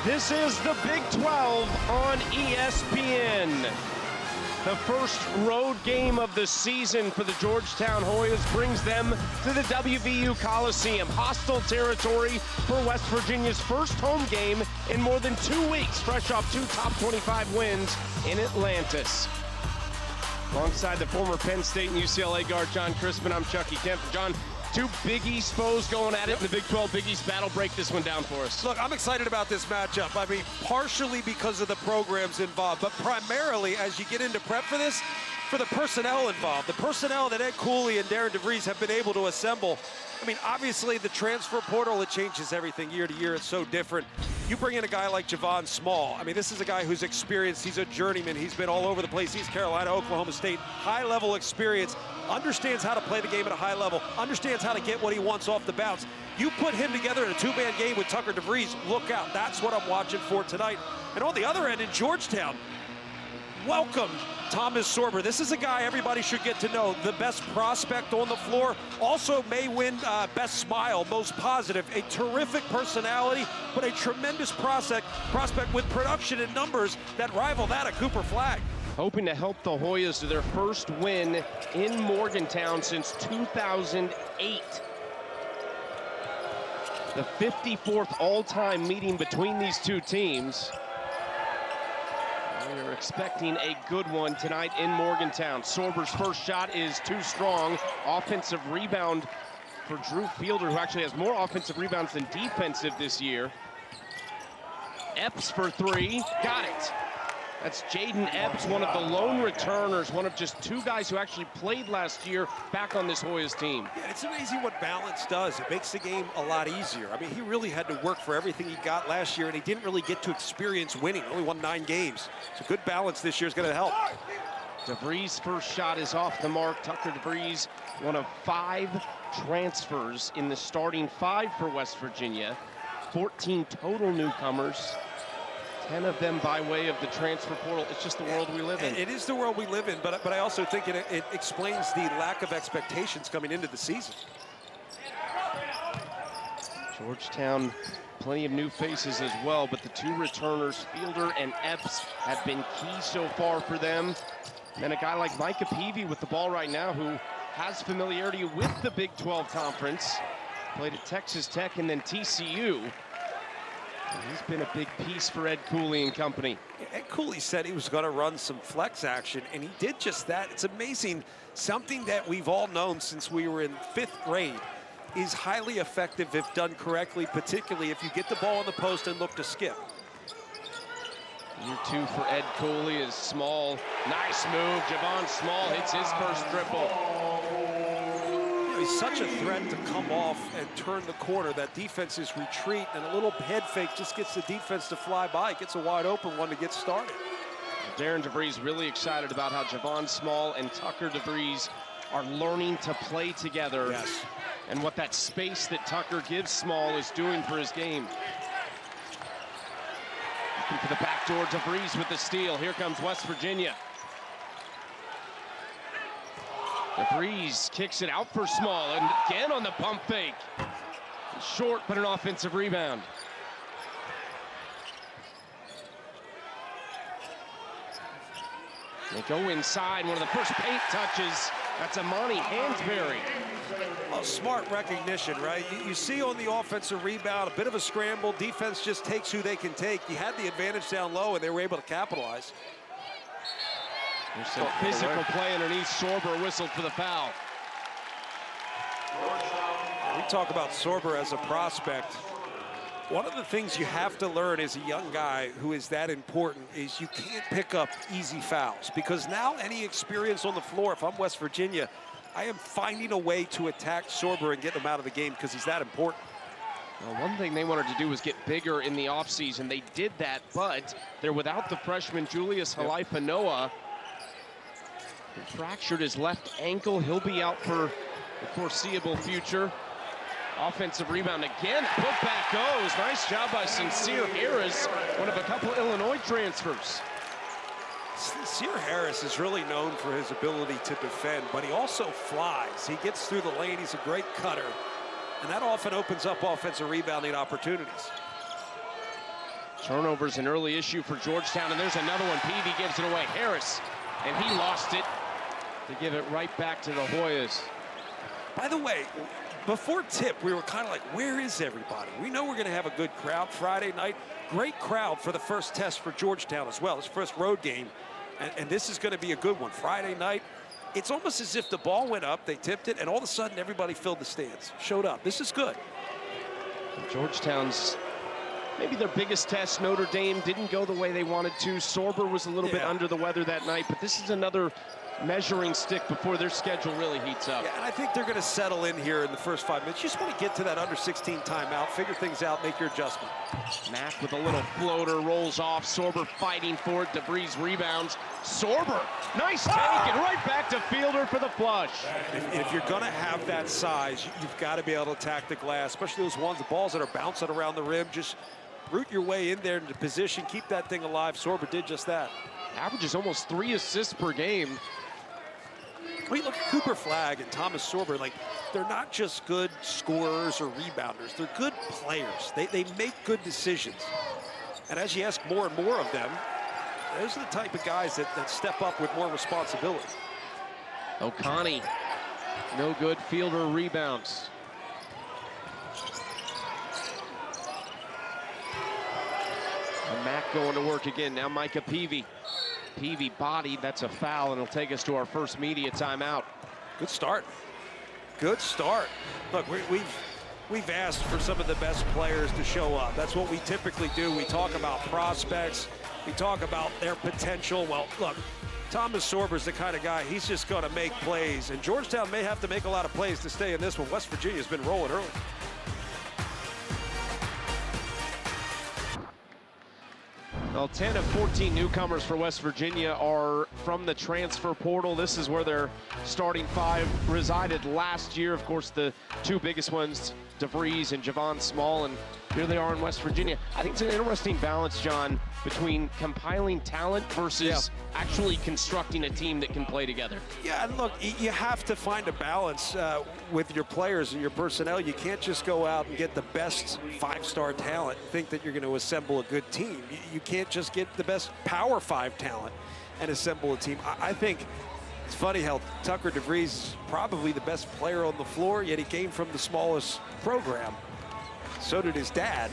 This is the Big 12 on ESPN. The first road game of the season for the Georgetown Hoyas brings them to the WVU Coliseum. Hostile territory for West Virginia's first home game in more than 2 weeks, fresh off 2 top 25 wins in Atlantis. Alongside the former Penn State and UCLA guard John Crispin, I'm Chucky Kemp. John, two Big East foes going at it in the Big 12 Big East battle. Break this one down for us. Look, I'm excited about this matchup. I mean, partially because of the programs involved, but primarily as you get into prep for this, for the personnel involved. The personnel that Ed Cooley and Darren DeVries have been able to assemble. I mean, obviously the transfer portal, it changes everything year to year. It's so different. You bring in a guy like Javon Small. I mean, this is a guy who's experienced. He's a journeyman. He's been all over the place. East Carolina, Oklahoma State, high-level experience. Understands how to play the game at a high level. Understands how to get what he wants off the bounce. You put him together in a two-man game with Tucker DeVries, look out. That's what I'm watching for tonight. And on the other end in Georgetown, welcome Thomas Sorber. This is a guy everybody should get to know. The best prospect on the floor. Also may win best smile, most positive. A terrific personality, but a tremendous prospect with production and numbers that rival that of Cooper Flagg. Hoping to help the Hoyas to their first win in Morgantown since 2008. The 54th all-time meeting between these two teams. We are expecting a good one tonight in Morgantown. Sorber's first shot is too strong. Offensive rebound for Drew Fielder, who actually has more offensive rebounds than defensive this year. Epps for three, got it. That's Jaden Epps, one of the lone returners, one of just two guys who actually played last year back on this Hoyas team. Yeah, it's amazing what balance does. It makes the game a lot easier. I mean, he really had to work for everything he got last year, and he didn't really get to experience winning. Only won 9 games. So good balance this year is going to help. DeVries' first shot is off the mark. Tucker DeVries, one of 5 transfers in the starting 5 for West Virginia. 14 total newcomers. 10 of them by way of the transfer portal. It's just the world we live in. It is the world we live in, but I also think it explains the lack of expectations coming into the season. Georgetown, plenty of new faces as well, but the 2 returners, Fielder and Epps, have been key so far for them. And a guy like Micah Peavy with the ball right now, who has familiarity with the Big 12 Conference. Played at Texas Tech and then TCU. And he's been a big piece for Ed Cooley and company. Ed Cooley said he was going to run some flex action, and he did just that. It's amazing. Something that we've all known since we were in 5th grade is highly effective if done correctly, particularly if you get the ball on the post and look to skip. Year 2 for Ed Cooley is Small. Nice move. Javon Small hits his first triple. He's such a threat to come off and turn the corner. That defense's retreat and a little head fake just gets the defense to fly by. Gets a wide open one to get started. Darren DeVries really excited about how Javon Small and Tucker DeVries are learning to play together. Yes. And what that space that Tucker gives Small is doing for his game. Looking for the backdoor, DeVries with the steal. Here comes West Virginia. DeVries kicks it out for Small, and again on the pump fake. Short, but an offensive rebound. They go inside, one of the first paint touches. That's Amani Hansberry. Oh, smart recognition, right? You see on the offensive rebound, a bit of a scramble. Defense just takes who they can take. You had the advantage down low, and they were able to capitalize. There's some physical play underneath. Sorber whistled for the foul. We talk about Sorber as a prospect. One of the things you have to learn as a young guy who is that important is you can't pick up easy fouls, because now any experience on the floor, if I'm West Virginia, I am finding a way to attack Sorber and get him out of the game because he's that important. Well, one thing they wanted to do was get bigger in the offseason. They did that, but they're without the freshman Julius Halaifa-Noah. He fractured his left ankle. He'll be out for the foreseeable future. Offensive rebound again. Putback goes. Nice job by Sincere Harris, one of a couple Illinois transfers. Sincere Harris is really known for his ability to defend, but he also flies. He gets through the lane. He's a great cutter. And that often opens up offensive rebounding opportunities. Turnover's an early issue for Georgetown, and there's another one. Peavy gives it away. Harris, and he lost it to give it right back to the Hoyas. By the way, before tip, we were kind of like, where is everybody? We know we're going to have a good crowd Friday night. Great crowd for the first test for Georgetown as well. It's first road game, and this is going to be a good one. Friday night, it's almost as if the ball went up, they tipped it, and all of a sudden everybody filled the stands, showed up. This is good. Georgetown's maybe their biggest test. Notre Dame didn't go the way they wanted to. Sorber was a little bit under the weather that night, but this is another measuring stick before their schedule really heats up. Yeah, and I think they're going to settle in here in the first 5 minutes. You just want to get to that under 16 timeout, figure things out, make your adjustment. Mack with a little floater, rolls off. Sorber fighting for it. DeVries rebounds. Sorber, nice take, and right back to Fielder for the flush. If you're going to have that size, you've got to be able to attack the glass, especially those ones, the balls that are bouncing around the rim. Just root your way in there into position, keep that thing alive. Sorber did just that. Averages almost 3 assists per game. Well, look at Cooper Flagg and Thomas Sorber. Like, they're not just good scorers or rebounders. They're good players. They make good decisions. And as you ask more and more of them, those are the type of guys that step up with more responsibility. O'Connie, no good. Fielder rebounds. And Mack going to work again. Now Micah Peavy. Peavy bodied, that's a foul, and it'll take us to our first media timeout. Good start. Good start. Look, we've asked for some of the best players to show up. That's what we typically do. We talk about prospects. We talk about their potential. Well, look, Thomas Sorber's the kind of guy, he's just going to make plays. And Georgetown may have to make a lot of plays to stay in this one. West Virginia's been rolling early. Well, 10 of 14 newcomers for West Virginia are from the transfer portal. This is where their starting 5 resided last year. Of course, the 2 biggest ones, DeVries and Javon Small, and here they are in West Virginia. I think it's an interesting balance, John, between compiling talent versus actually constructing a team that can play together. Yeah, and look, you have to find a balance with your players and your personnel. You can't just go out and get the best 5-star talent and think that you're going to assemble a good team. You can't just get the best Power 5 talent and assemble a team. I think it's funny how Tucker DeVries is probably the best player on the floor, yet he came from the smallest program. So did his dad,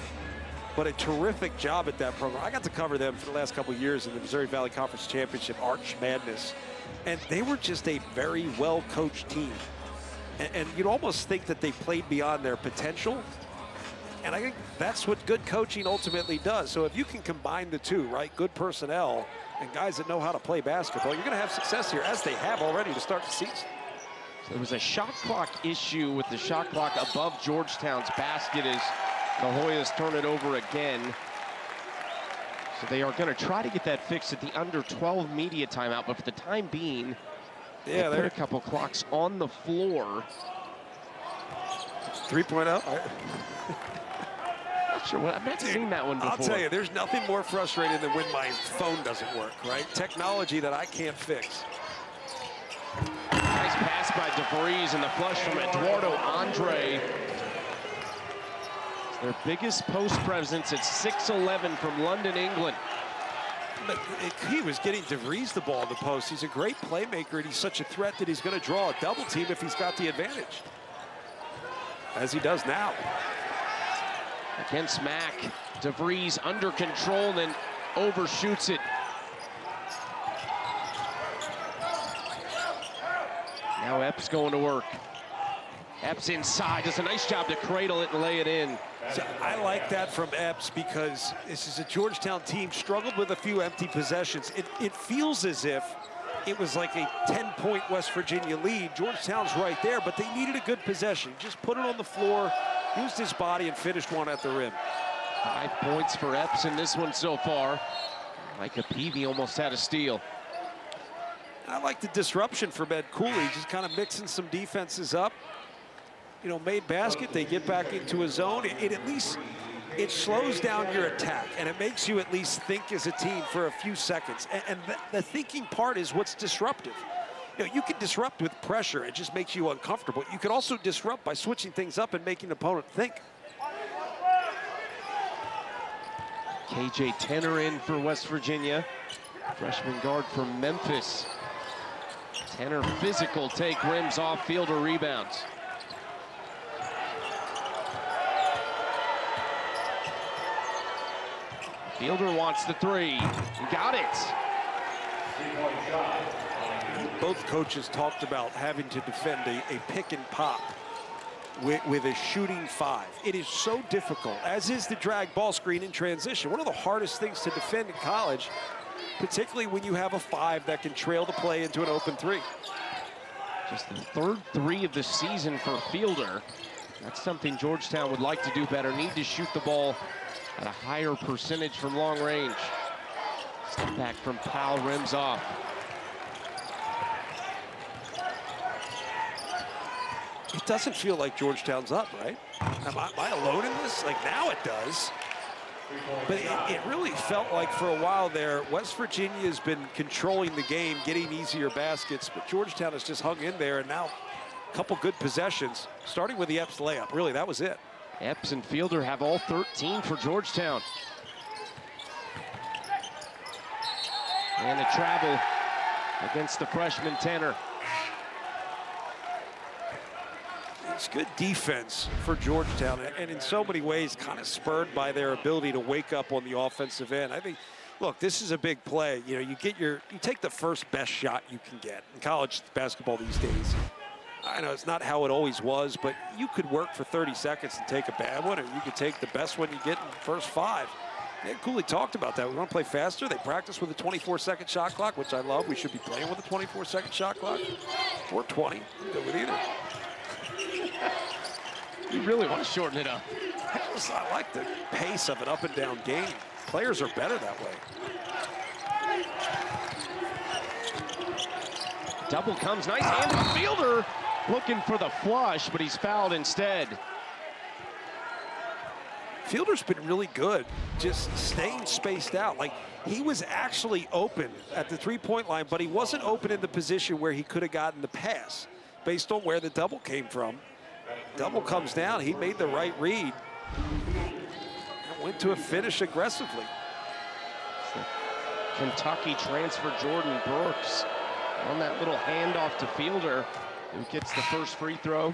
but a terrific job at that program. I got to cover them for the last couple of years in the Missouri Valley Conference Championship, Arch Madness, and they were just a very well-coached team. And you'd almost think that they played beyond their potential, and I think that's what good coaching ultimately does. So if you can combine the two, right, good personnel and guys that know how to play basketball, you're going to have success here, as they have already to start the season. There was a shot clock issue with the shot clock above Georgetown's basket as the Hoyas turn it over again. So they are going to try to get that fixed at the under 12 media timeout, but for the time being, they put a couple clocks on the floor. 3.0. Not sure what, I've not seen that one before. I'll tell you, there's nothing more frustrating than when my phone doesn't work, right? Technology that I can't fix. Nice pass by DeVries and the flush from Eduardo Andre. It's their biggest post presence at 6'11" from London, England. But he was getting DeVries the ball in the post. He's a great playmaker, and he's such a threat that he's going to draw a double team if he's got the advantage. As he does now. Against Mack, DeVries under control, then overshoots it. Now Epps going to work. Epps inside, does a nice job to cradle it and lay it in. So I like that from Epps because this is a Georgetown team struggled with a few empty possessions. It feels as if it was like a 10-point West Virginia lead. Georgetown's right there, but they needed a good possession. Just put it on the floor, used his body, and finished one at the rim. 5 points for Epps in this one so far. Micah Peavy almost had a steal. I like the disruption for Ed Cooley, just kind of mixing some defenses up. You know, made basket, they get back into a zone. It at least, it slows down your attack, and it makes you at least think as a team for a few seconds. And the thinking part is what's disruptive. You know, you can disrupt with pressure. It just makes you uncomfortable. You can also disrupt by switching things up and making the opponent think. KJ Tenner in for West Virginia. Freshman guard from Memphis. Tenner physical take, rims off, Fielder rebounds. Fielder wants the three. Got it. Both coaches talked about having to defend a pick and pop with a shooting five. It is so difficult, as is the drag ball screen in transition. One of the hardest things to defend in college, particularly when you have a five that can trail the play into an open three. Just the third three of the season for Fielder. That's something Georgetown would like to do better. Need to shoot the ball at a higher percentage from long range. Step back from Powell, rims off. It doesn't feel like Georgetown's up, right? Am I alone in this? Like, now it does. But it really felt like for a while there, West Virginia has been controlling the game, getting easier baskets, but Georgetown has just hung in there, and now a couple good possessions, starting with the Epps layup. Really, that was it. Epps and Fielder have all 13 for Georgetown. And a travel against the freshman Tenner. It's good defense for Georgetown, and in so many ways kind of spurred by their ability to wake up on the offensive end. I think, look, this is a big play. You know, you take the first best shot you can get in college basketball these days. I know it's not how it always was, but you could work for 30 seconds and take a bad one, or you could take the best one you get in the first 5. Ed Cooley talked about that. We want to play faster. They practice with a 24-second shot clock, which I love. We should be playing with a 24-second shot clock, or 20. I'm good with either. You really want to shorten it up. I like the pace of an up and down game. Players are better that way. Double comes, nice hand to Fielder. Looking for the flush, but he's fouled instead. Fielder's been really good, just staying spaced out. Like, he was actually open at the three-point line, but he wasn't open in the position where he could have gotten the pass based on where the double came from. Double comes down, he made the right read and went to a finish aggressively. Kentucky transfer Jordan Brooks on that little handoff to Fielder, who gets the first free throw.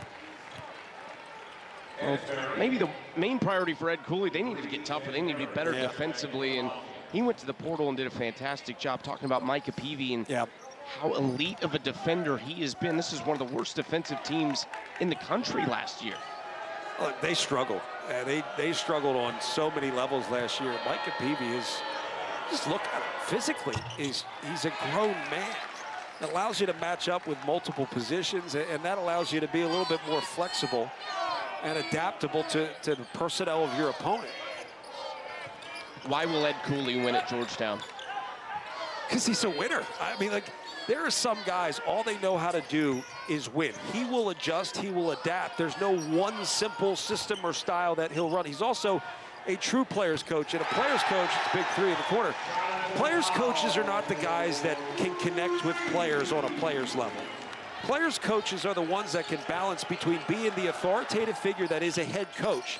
Well, maybe the main priority for Ed Cooley, they need to get tougher, they need to be better defensively, and he went to the portal and did a fantastic job talking about Micah Peavy and how elite of a defender he has been. This is one of the worst defensive teams in the country last year. Look, they struggled. They struggled on so many levels last year. Micah Peavy is, just look at him physically, he's a grown man. It allows you to match up with multiple positions, and that allows you to be a little bit more flexible and adaptable to the personnel of your opponent. Why will Ed Cooley win at Georgetown? Because he's a winner. I mean, like, there are some guys, all they know how to do is win. He will adjust, he will adapt. There's no one simple system or style that he'll run. He's also a true players coach, and a players coach, it's big three in the corner. Players coaches are not the guys that can connect with players on a players level. Players coaches are the ones that can balance between being the authoritative figure that is a head coach,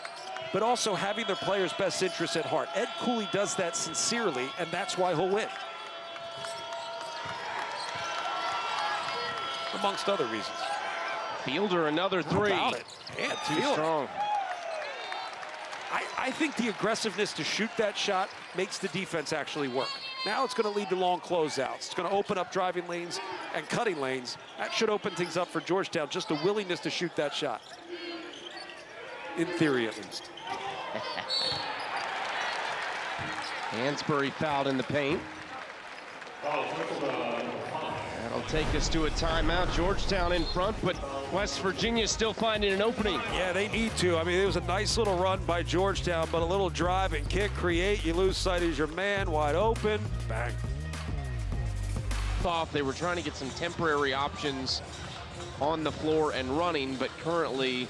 but also having their players' best interests at heart. Ed Cooley does that sincerely, and that's why he'll win. Amongst other reasons. Fielder, another three. How about it? Man, too strong. I think the aggressiveness to shoot that shot makes the defense actually work. Now it's going to lead to long closeouts. It's going to open up driving lanes and cutting lanes. That should open things up for Georgetown, just the willingness to shoot that shot. In theory, at least. Hansberry fouled in the paint. That'll take us to a timeout. Georgetown in front, but West Virginia still finding an opening. Yeah, they need to. I mean, it was a nice little run by Georgetown, but a little drive and kick, create. You lose sight as your man, wide open. Bang. Thought they were trying to get some temporary options on the floor and running, but currently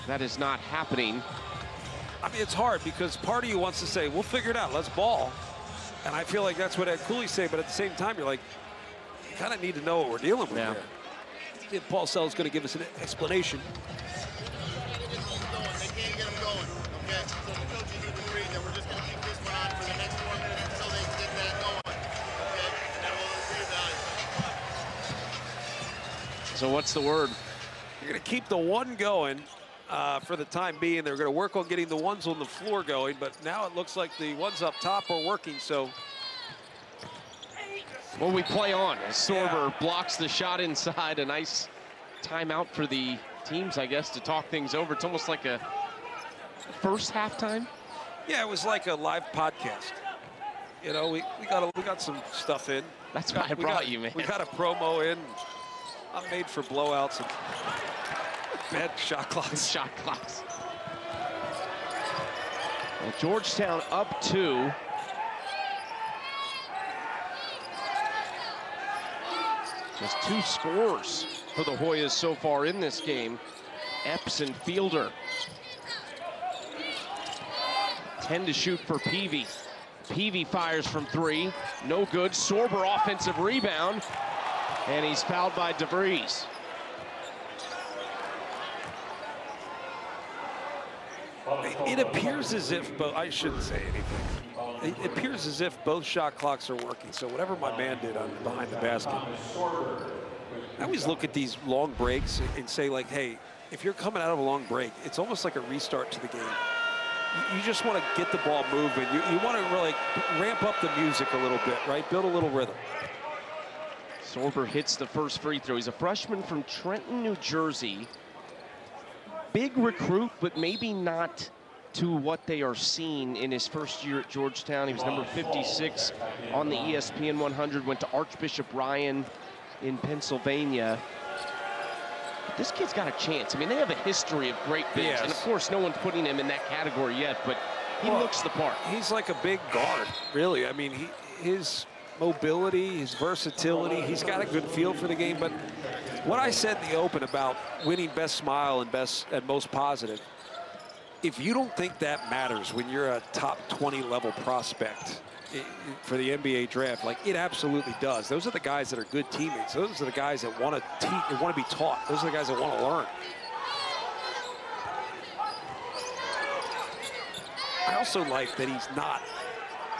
that is not happening. I mean, it's hard because part of you wants to say, we'll figure it out, let's ball. And I feel like that's what Ed Cooley's saying, but at the same time, you're like, you kind of need to know what we're dealing with here. If Paul Sell's going to give us an explanation. They can't get him going. Okay, so the coaches have agreed that we're just going to keep this one on So what's the word? You're going to keep the one going for the time being. They're going to work on getting the ones on the floor going, but now it looks like the ones up top are working, so. Well, we play on as Sorber blocks the shot inside. A nice timeout for the teams, I guess, to talk things over. It's almost like a first halftime. Yeah, it was like a live podcast. You know, we got some stuff in. That's why I brought you, man. We got a promo in. I'm made for blowouts and bad shot clocks. Shot clocks. Well, Georgetown up 2. Just 2 scores for the Hoyas so far in this game. Epps and Fielder. 10 to shoot for Peavy. Peavy fires from 3. No good. Sorber offensive rebound. And he's fouled by DeVries. It appears as if both, I shouldn't say anything. It appears as if both shot clocks are working. So whatever my man did on behind the basket. I always look at these long breaks and say, like, hey, if you're coming out of a long break, it's almost like a restart to the game. You just want to get the ball moving. You want to really ramp up the music a little bit, right? Build a little rhythm. Sorber hits the first free throw. He's a freshman from Trenton, New Jersey. Big recruit, but maybe not to what they are seeing in his first year at Georgetown. He was number 56 on the ESPN 100, went to Archbishop Ryan in Pennsylvania. But this kid's got a chance. I mean, they have a history of great bigs. Yes. And of course, no one's putting him in that category yet, but he looks the part. He's like a big guard, really. I mean, his mobility, his versatility, he's got a good feel for the game. But what I said in the open about winning best smile and best and most positive, if you don't think that matters when you're a top 20 level prospect for the NBA draft, like, it absolutely does. Those are the guys that are good teammates. Those are the guys that want to teach and want to be taught. Those are the guys that want to learn. I also like that he's not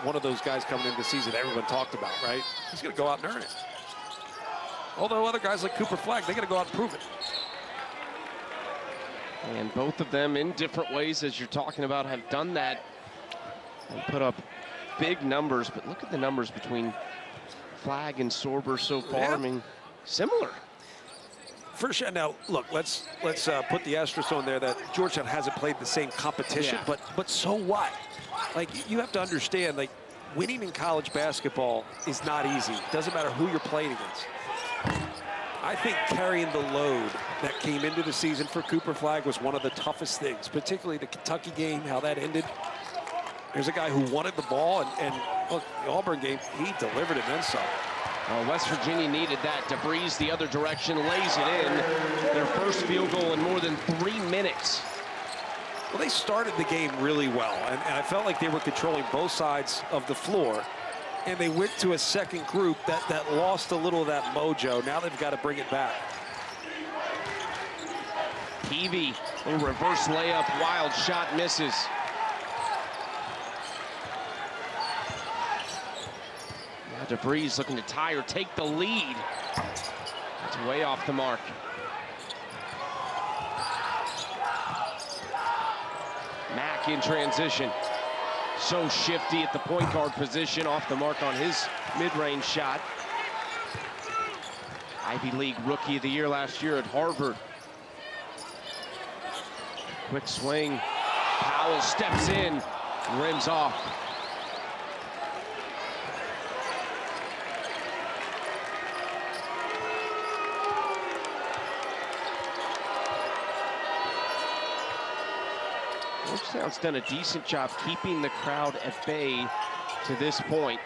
one of those guys coming into the season that everyone talked about, right? He's going to go out and earn it. Although other guys like Cooper Flagg, they got to go out and prove it. And both of them in different ways, as you're talking about, have done that and put up big numbers. But look at the numbers between Flagg and Sorber so far. Yeah. I mean, similar. For sure. Now, look, let's put the asterisk on there that Georgetown hasn't played the same competition, but so what? Like, you have to understand, like, winning in college basketball is not easy. Doesn't matter who you're playing against. I think carrying the load that came into the season for Cooper Flagg was one of the toughest things, particularly the Kentucky game, how that ended. There's a guy who wanted the ball, and look, the Auburn game, he delivered it and then some. Well, West Virginia needed that. DeVries the other direction, lays it in. Their first field goal in more than 3 minutes. Well, they started the game really well, and I felt like they were controlling both sides of the floor. And they went to a second group that lost a little of that mojo. Now they've got to bring it back. Peavy, a reverse layup, wild shot, misses. Now DeVries looking to tie or take the lead. It's way off the mark. Mack in transition. So shifty at the point guard position, off the mark on his mid-range shot. Ivy League Rookie of the Year last year at Harvard. Quick swing. Powell steps in, rims off. Georgetown's done a decent job keeping the crowd at bay to this point.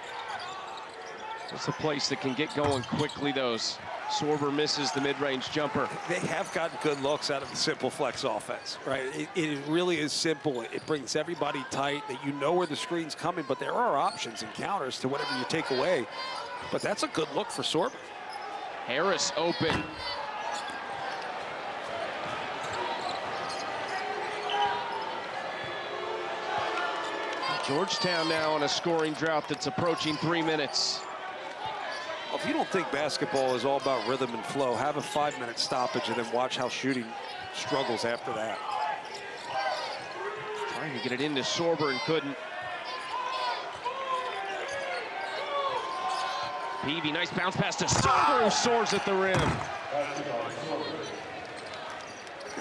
It's a place that can get going quickly, those. Sorber misses the mid-range jumper. They have gotten good looks out of the simple flex offense, right? It really is simple. It brings everybody tight, that you know where the screen's coming, but there are options and counters to whatever you take away. But that's a good look for Sorber. Harris open. Georgetown now on a scoring drought that's approaching 3 minutes. If you don't think basketball is all about rhythm and flow, have a 5-minute stoppage and then watch how shooting struggles after that. Trying to get it into Sorber and couldn't. Peavy, nice bounce pass to Sorber, who soars at the rim.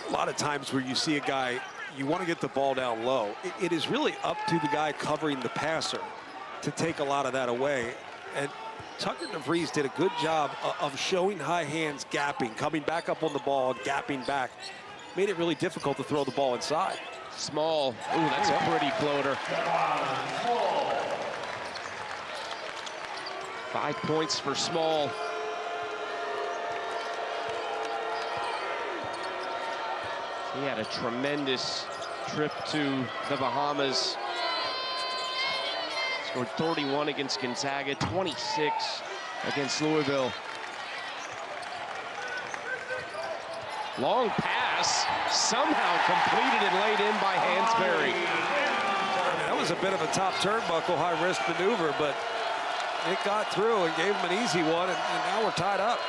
A lot of times where you see a guy, you want to get the ball down low. It is really up to the guy covering the passer to take a lot of that away. And Tucker DeVries did a good job of showing high hands, gapping, coming back up on the ball, gapping back. Made it really difficult to throw the ball inside. Small. Ooh, that's a pretty floater. 5 points for Small. He had a tremendous trip to the Bahamas. Scored 31 against Gonzaga, 26 against Louisville. Long pass, somehow completed and laid in by Hansberry. That was a bit of a top turnbuckle, high-risk maneuver, but it got through and gave him an easy one, and now we're tied up.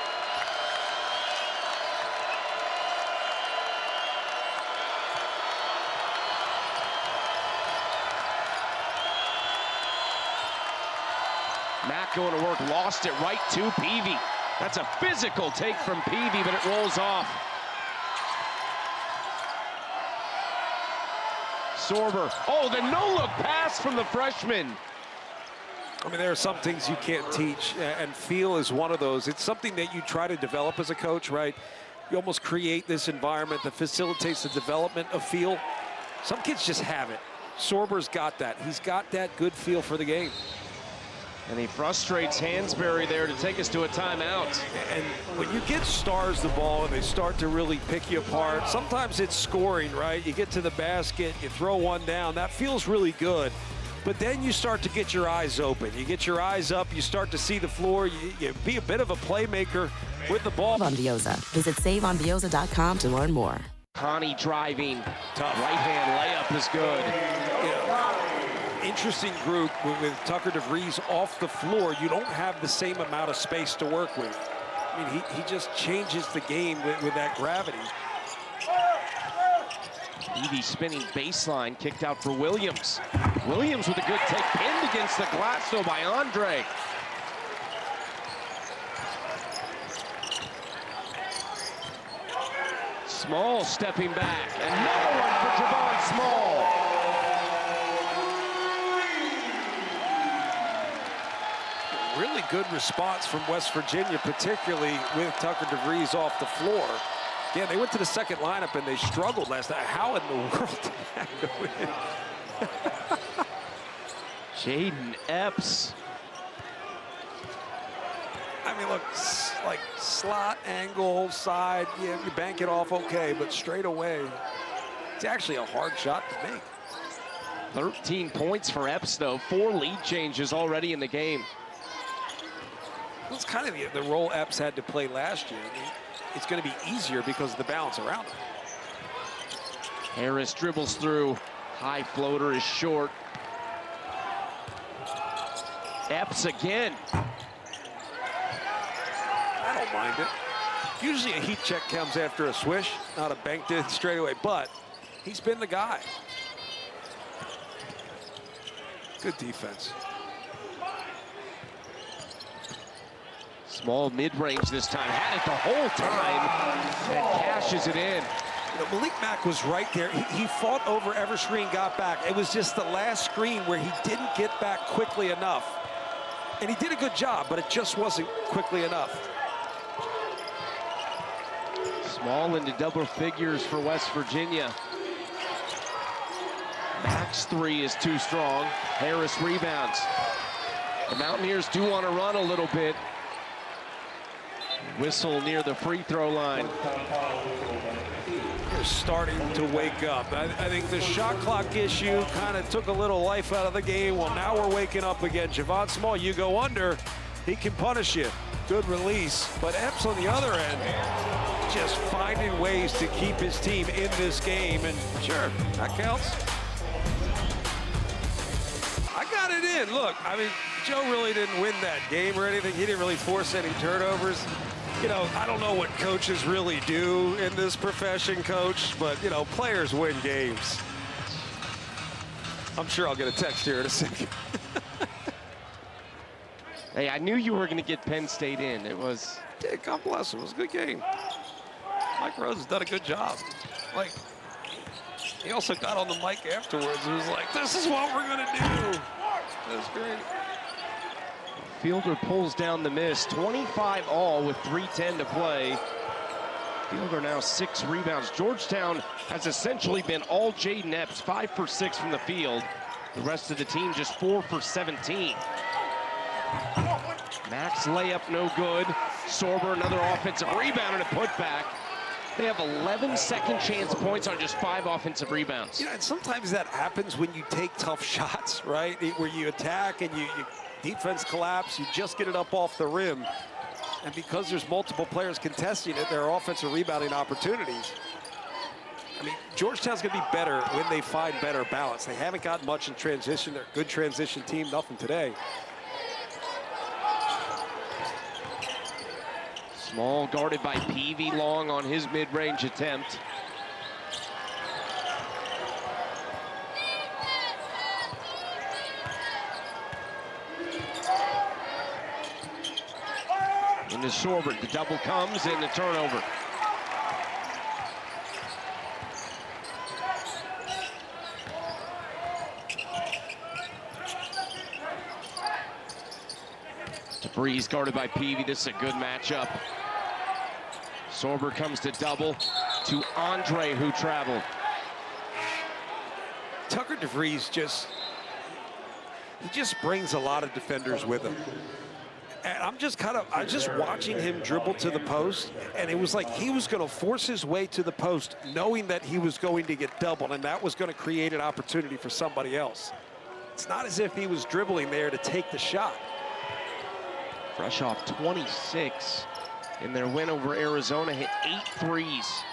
Mack going to work, lost it right to Peavy. That's a physical take from Peavy, but it rolls off. Sorber. Oh, the no-look pass from the freshman. I mean, there are some things you can't teach, and feel is one of those. It's something that you try to develop as a coach, right? You almost create this environment that facilitates the development of feel. Some kids just have it. Sorber's got that. He's got that good feel for the game. And he frustrates Hansberry there to take us to a timeout. And when you get stars the ball and they start to really pick you apart, sometimes it's scoring, right? You get to the basket, you throw one down. That feels really good. But then you start to get your eyes open. You get your eyes up, you start to see the floor. You be a bit of a playmaker with the ball. On Vioza. Visit SaveOnVioza.com to learn more. Connie driving. Tough. Right-hand layup is good. Interesting group with Tucker DeVries off the floor. You don't have the same amount of space to work with. I mean, he just changes the game with that gravity. Peavy spinning baseline, kicked out for Williams. Williams with a good take, pinned against the glass though by Andre. Small stepping back. Another one for Javon Small. Really good response from West Virginia, particularly with Tucker DeVries off the floor. Yeah, they went to the second lineup and they struggled last night. How in the world did that go in? Jaden Epps. I mean, look, like slot, angle, side, yeah, you bank it off okay, but straight away, it's actually a hard shot to make. 13 points for Epps, though. 4 lead changes already in the game. That's kind of the role Epps had to play last year. I mean, it's going to be easier because of the balance around him. Harris dribbles through. High floater is short. Epps again. I don't mind it. Usually a heat check comes after a swish, not a banked in straight away, but he's been the guy. Good defense. Small mid-range this time. Had it the whole time and cashes it in. You know, Malik Mack was right there. He fought over every screen, got back. It was just the last screen where he didn't get back quickly enough. And he did a good job, but it just wasn't quickly enough. Small into double figures for West Virginia. Mack's three is too strong. Harris rebounds. The Mountaineers do want to run a little bit. Whistle near the free throw line. They're starting to wake up. I think the shot clock issue kind of took a little life out of the game. Well, now we're waking up again. Javon Small, you go under, he can punish you. Good release. But Epps on the other end, just finding ways to keep his team in this game. And sure, that counts. I got it in. Look, I mean, Joe really didn't win that game or anything. He didn't really force any turnovers. You know, I don't know what coaches really do in this profession, Coach, but, you know, players win games. I'm sure I'll get a text here in a second. Hey, I knew you were going to get Penn State in. It was... Yeah, God bless him. It was a good game. Mike Rose has done a good job. Like, he also got on the mic afterwards and was like, this is what we're going to do. That was great. Fielder pulls down the miss. 25 all with 3:10 to play. Fielder now 6 rebounds. Georgetown has essentially been all Jaden Epps, 5 for 6 from the field. The rest of the team just 4 for 17. Max layup no good. Sorber another offensive rebound and a putback. They have 11 second chance points on just 5 offensive rebounds. You know, and sometimes that happens when you take tough shots, right? Where you attack and you defense collapse, you just get it up off the rim. And because there's multiple players contesting it, there are offensive rebounding opportunities. I mean, Georgetown's going to be better when they find better balance. They haven't got much in transition. They're a good transition team, nothing today. Small guarded by Peavy. Long on his mid-range attempt. Into Sorber, the double comes and the turnover. DeVries guarded by Peavy. This is a good matchup. Sorber comes to double to Andre, who traveled. Tucker DeVries just brings a lot of defenders with him. And I'm just watching him dribble to the post, and it was like he was going to force his way to the post, knowing that he was going to get doubled, and that was going to create an opportunity for somebody else. It's not as if he was dribbling there to take the shot. Fresh off 26 in their win over Arizona, hit 8 threes.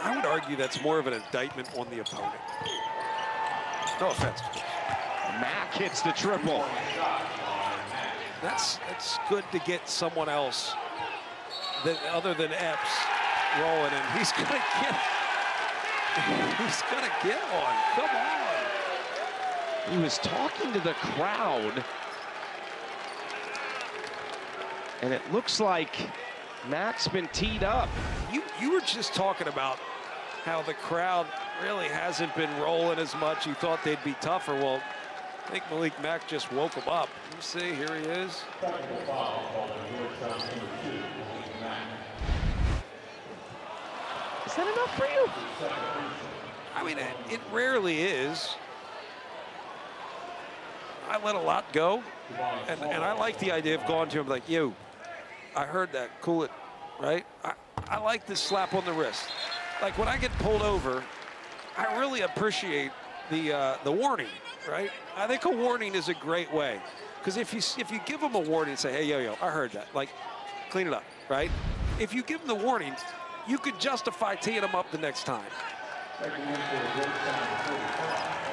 I would argue that's more of an indictment on the opponent. No offense. Mack hits the triple. That's good to get someone else other than Epps rolling, and he's gonna get one. Come on. He was talking to the crowd, and it looks like Mack's been teed up. You were just talking about how the crowd really hasn't been rolling as much. You thought they'd be tougher. Well, I think Malik Mack just woke him up. Let's see, here he is. Is that enough for you? I mean, it rarely is. I let a lot go, and I like the idea of going to him like, yo, I heard that, cool it, right? I like this slap on the wrist. Like when I get pulled over, I really appreciate the warning, right? I think a warning is a great way, because if you give them a warning and say, hey, yo, I heard that, like, clean it up, right? If you give them the warning, you could justify teeing them up the next time.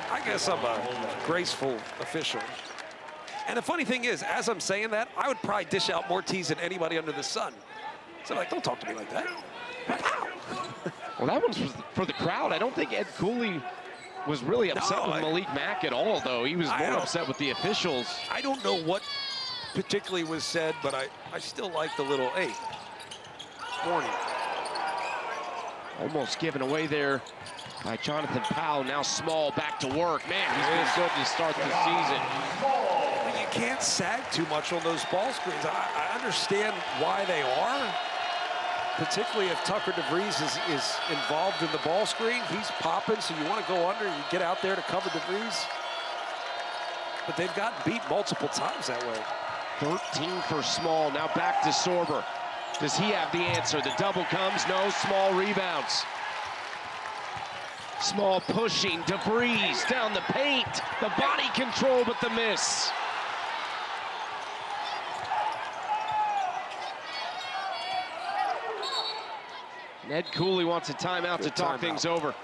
I guess I'm a graceful official. And the funny thing is, as I'm saying that, I would probably dish out more tees than anybody under the sun. So like, don't talk to me like that. Well, that one's for the crowd. I don't think Ed Cooley was really upset with Malik Mack at all, though. He was more upset with the officials. I don't know what particularly was said, but I still like the little, hey, warning. Almost given away there by Jonathan Powell. Now Small back to work. Man, he's been good to start the season. You can't sag too much on those ball screens. I understand why they are, particularly if Tucker DeVries is involved in the ball screen. He's popping, so you want to go under, you get out there to cover DeVries. But they've gotten beat multiple times that way. 13 for Small. Now back to Sorber. Does he have the answer? The double comes, no. Small rebounds. Small pushing, DeVries down the paint. The body control, but the miss. Ned Cooley wants a timeout to talk things over.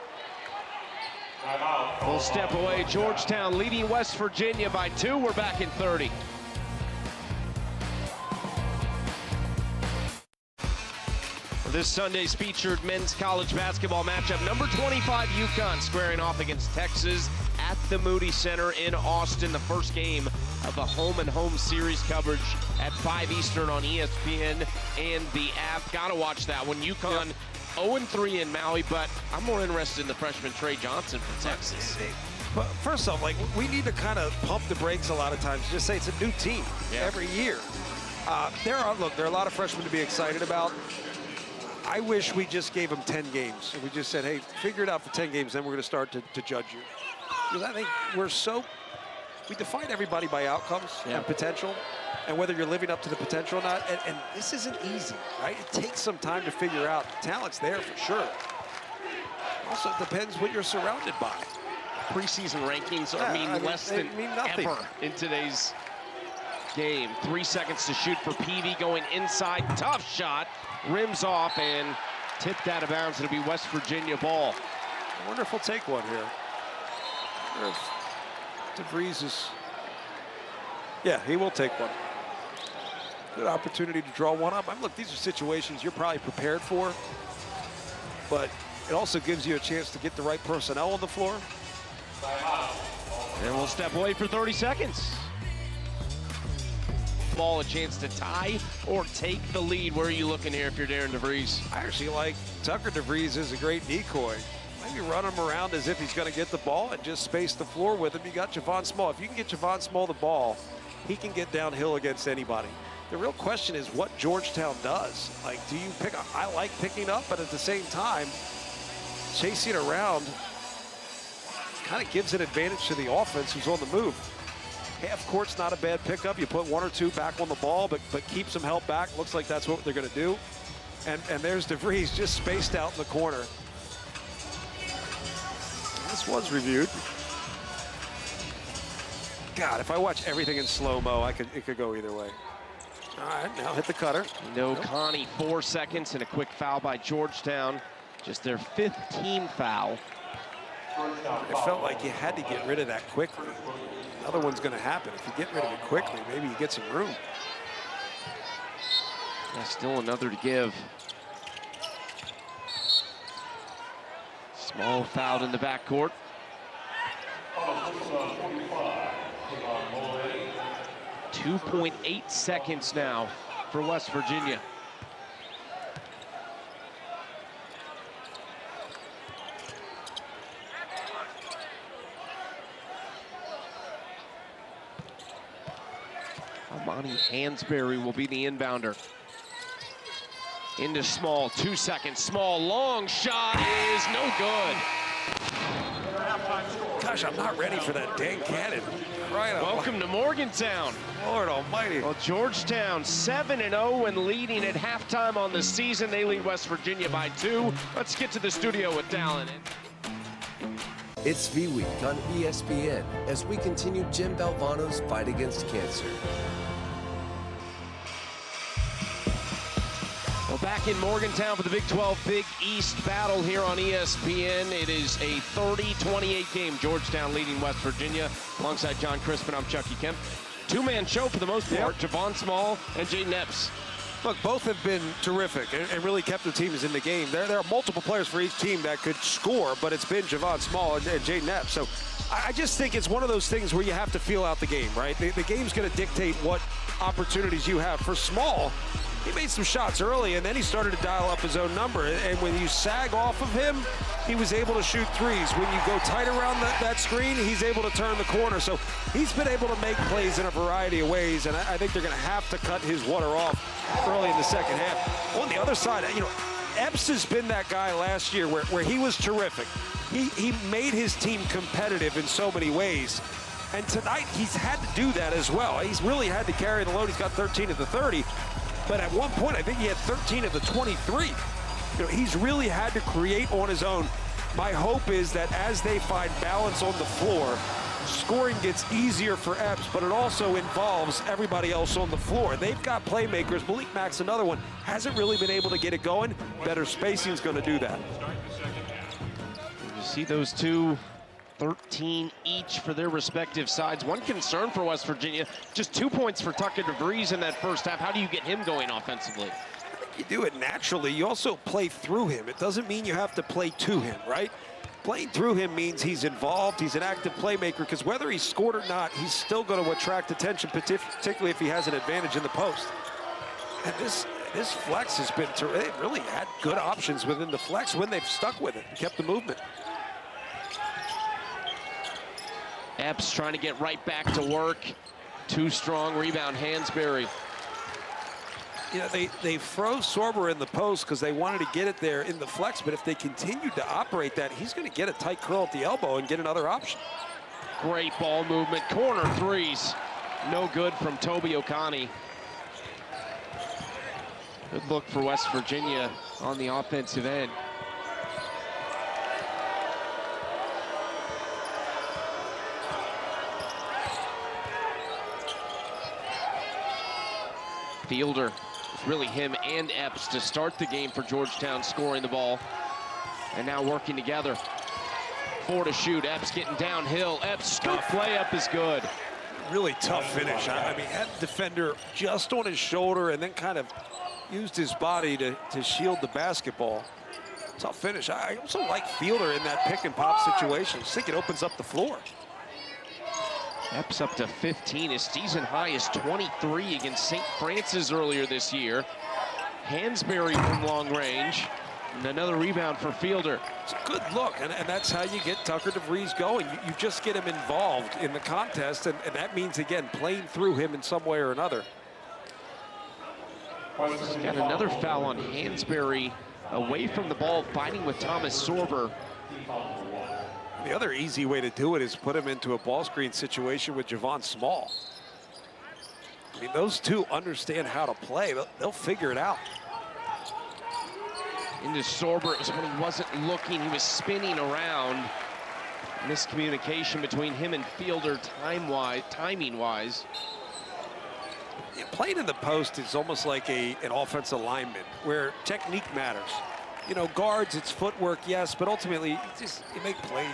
We'll step away. Georgetown leading West Virginia by 2. We're back in 30. This Sunday's featured men's college basketball matchup. Number 25 UConn squaring off against Texas at the Moody Center in Austin. The first game of the home-and-home series coverage at 5 Eastern on ESPN and the app. Gotta watch that one. UConn 0-3 in Maui, but I'm more interested in the freshman Trey Johnson from Texas. But first off, like, we need to kind of pump the brakes a lot of times. Just say it's a new team every year. There are a lot of freshmen to be excited about. I wish we just gave them 10 games. And we just said, hey, figure it out for 10 games, then we're going to start to judge you. Because I think we define everybody by outcomes and potential, and whether you're living up to the potential or not. And this isn't easy, right? It takes some time to figure out. The talent's there for sure. Also, it depends what you're surrounded by. Preseason rankings mean less than nothing ever in today's game. 3 seconds to shoot for Peavy, going inside. Tough shot. Rims off and tipped out of bounds. It'll be West Virginia ball. I wonder if he'll take one here. I wonder if DeVries is... Yeah, he will take one. Good opportunity to draw one up. Look, these are situations you're probably prepared for, but it also gives you a chance to get the right personnel on the floor. And we'll step away for 30 seconds. Ball a chance to tie or take the lead. Where are you looking here if you're Darren DeVries? I actually like Tucker DeVries is a great decoy. Maybe run him around as if he's going to get the ball and just space the floor with him. You got Javon Small. If you can get Javon Small the ball, he can get downhill against anybody. The real question is what Georgetown does. Like, do you pick up? I like picking up, but at the same time, chasing around kind of gives an advantage to the offense who's on the move. Half court's not a bad pickup. You put 1 or 2 back on the ball, but keep some help back. Looks like that's what they're going to do. And there's DeVries just spaced out in the corner. This was reviewed. God, if I watch everything in slow-mo, it could go either way. All right, now hit the cutter. No, Connie, 4 seconds and a quick foul by Georgetown. Just their 5th team foul. It felt like you had to get rid of that quickly. Another one's going to happen. If you get rid of it quickly, maybe you get some room. Yeah, still another to give. Small foul in the backcourt. 2.8 seconds now for West Virginia. Amani Hansberry will be the inbounder. Into Small, 2 seconds. Small, long shot is no good. Gosh, I'm not ready for that dang cannon. Right on. Welcome to Morgantown. Lord almighty. Well, Georgetown 7-0 and leading at halftime on the season. They lead West Virginia by 2. Let's get to the studio with Dallin. It's V-Week on ESPN as we continue Jim Valvano's fight against cancer. Well, back in Morgantown for the Big 12 Big East battle here on ESPN. It is a 30-28 game. Georgetown leading West Virginia. Alongside John Crispin, I'm Chucky Kemp. Two-man show for the most part. Javon Small and Jaden Epps. Look, both have been terrific and really kept the teams in the game. There are multiple players for each team that could score, but it's been Javon Small and Jaden Epps. So I just think it's one of those things where you have to feel out the game, right? The game's going to dictate what opportunities you have. For Small, he made some shots early, and then he started to dial up his own number. And when you sag off of him, he was able to shoot threes. When you go tight around that screen, he's able to turn the corner. So he's been able to make plays in a variety of ways, and I think they're going to have to cut his water off early in the second half. On the other side, you know, Epps has been that guy last year where he was terrific. He made his team competitive in so many ways. And tonight, he's had to do that as well. He's really had to carry the load. He's got 13 of the 30. But at one point, I think he had 13 of the 23. You know, he's really had to create on his own. My hope is that as they find balance on the floor, scoring gets easier for Epps, but it also involves everybody else on the floor. They've got playmakers. Malik Mack's another one. Hasn't really been able to get it going. Better spacing is going to do that. You see those two 13 each for their respective sides. One concern for West Virginia, just 2 points for Tucker DeVries in that first half. How do you get him going offensively? You do it naturally. You also play through him. It doesn't mean you have to play to him, right? Playing through him means he's involved, he's an active playmaker, because whether he's scored or not, he's still going to attract attention, particularly if he has an advantage in the post. And this flex has been, they've really had good options within the flex when they've stuck with it and kept the movement. Epps trying to get right back to work. Too strong rebound, Hansberry. You know, they froze Sorber in the post because they wanted to get it there in the flex, but if they continued to operate that, he's going to get a tight curl at the elbow and get another option. Great ball movement, corner threes. No good from Toby Okani. Good look for West Virginia on the offensive end. Fielder. It's really him and Epps to start the game for Georgetown, scoring the ball. And now working together. 4 to shoot. Epps getting downhill. Epps' layup is good. Really tough finish. I mean, had the defender just on his shoulder and then kind of used his body to shield the basketball. Tough finish. I also like Fielder in that pick and pop situation. I think it opens up the floor. Epps up to 15. His season high is 23 against St. Francis earlier this year. Hansberry from long range. And another rebound for Fielder. It's a good look, and that's how you get Tucker DeVries going. You just get him involved in the contest, and that means, again, playing through him in some way or another. He's got another foul on Hansberry, away from the ball, fighting with Thomas Sorber. The other easy way to do it is put him into a ball screen situation with Javon Small. I mean, those two understand how to play. They'll figure it out. Into Sorber, it was when he wasn't looking, he was spinning around. Miscommunication between him and Fielder timing-wise. Yeah, playing in the post is almost like an offensive lineman, where technique matters. You know, guards, it's footwork, yes, but ultimately, you make plays.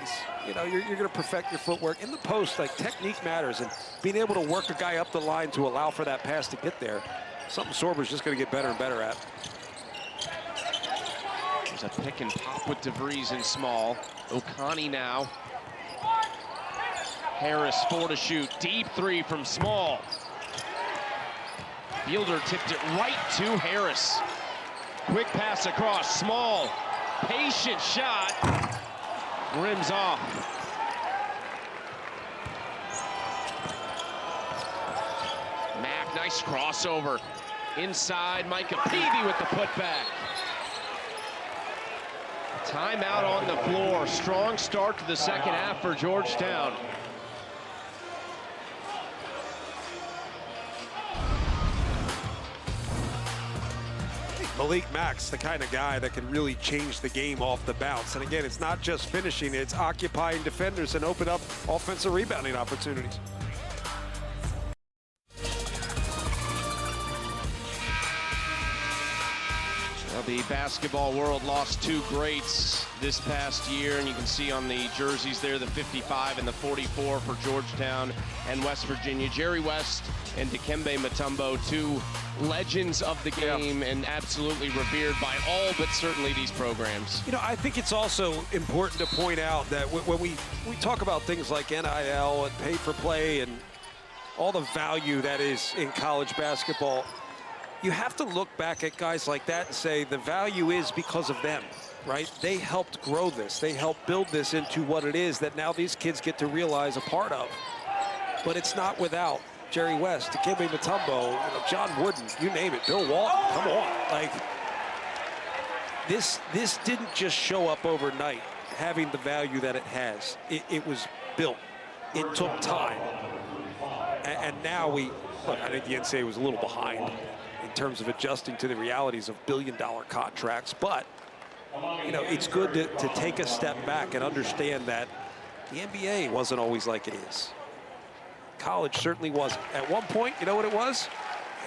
You know, you're going to perfect your footwork. In the post, like, technique matters, and being able to work a guy up the line to allow for that pass to get there, something Sorber's just going to get better and better at. There's a pick and pop with DeVries and Small. Okani now. Harris, 4 to shoot. Deep 3 from Small. Fielder tipped it right to Harris. Quick pass across, Small. Patient shot. Rims off. Mack, nice crossover. Inside, Micah Peavy with the putback. Timeout on the floor. Strong start to the second half for Georgetown. Malik Mack's the kind of guy that can really change the game off the bounce. And again, it's not just finishing, it's occupying defenders and open up offensive rebounding opportunities. Well, the basketball world lost 2 greats this past year, and you can see on the jerseys there the 55 and the 44 for Georgetown and West Virginia. Jerry West and Dikembe Mutombo, 2 legends of the game and absolutely revered by all but certainly these programs. You know, I think it's also important to point out that when we talk about things like NIL and pay for play and all the value that is in college basketball, you have to look back at guys like that and say the value is because of them, right? They helped grow this. They helped build this into what it is that now these kids get to realize a part of. But it's not without Jerry West, Dikembe Mutombo, John Wooden, you name it, Bill Walton, come on. Like, this didn't just show up overnight, having the value that it has. It was built. It took time. And now look, I think the NCAA was a little behind in terms of adjusting to the realities of billion-dollar contracts. But, it's good to take a step back and understand that the NBA wasn't always like it is. College certainly wasn't. At one point, you know what it was?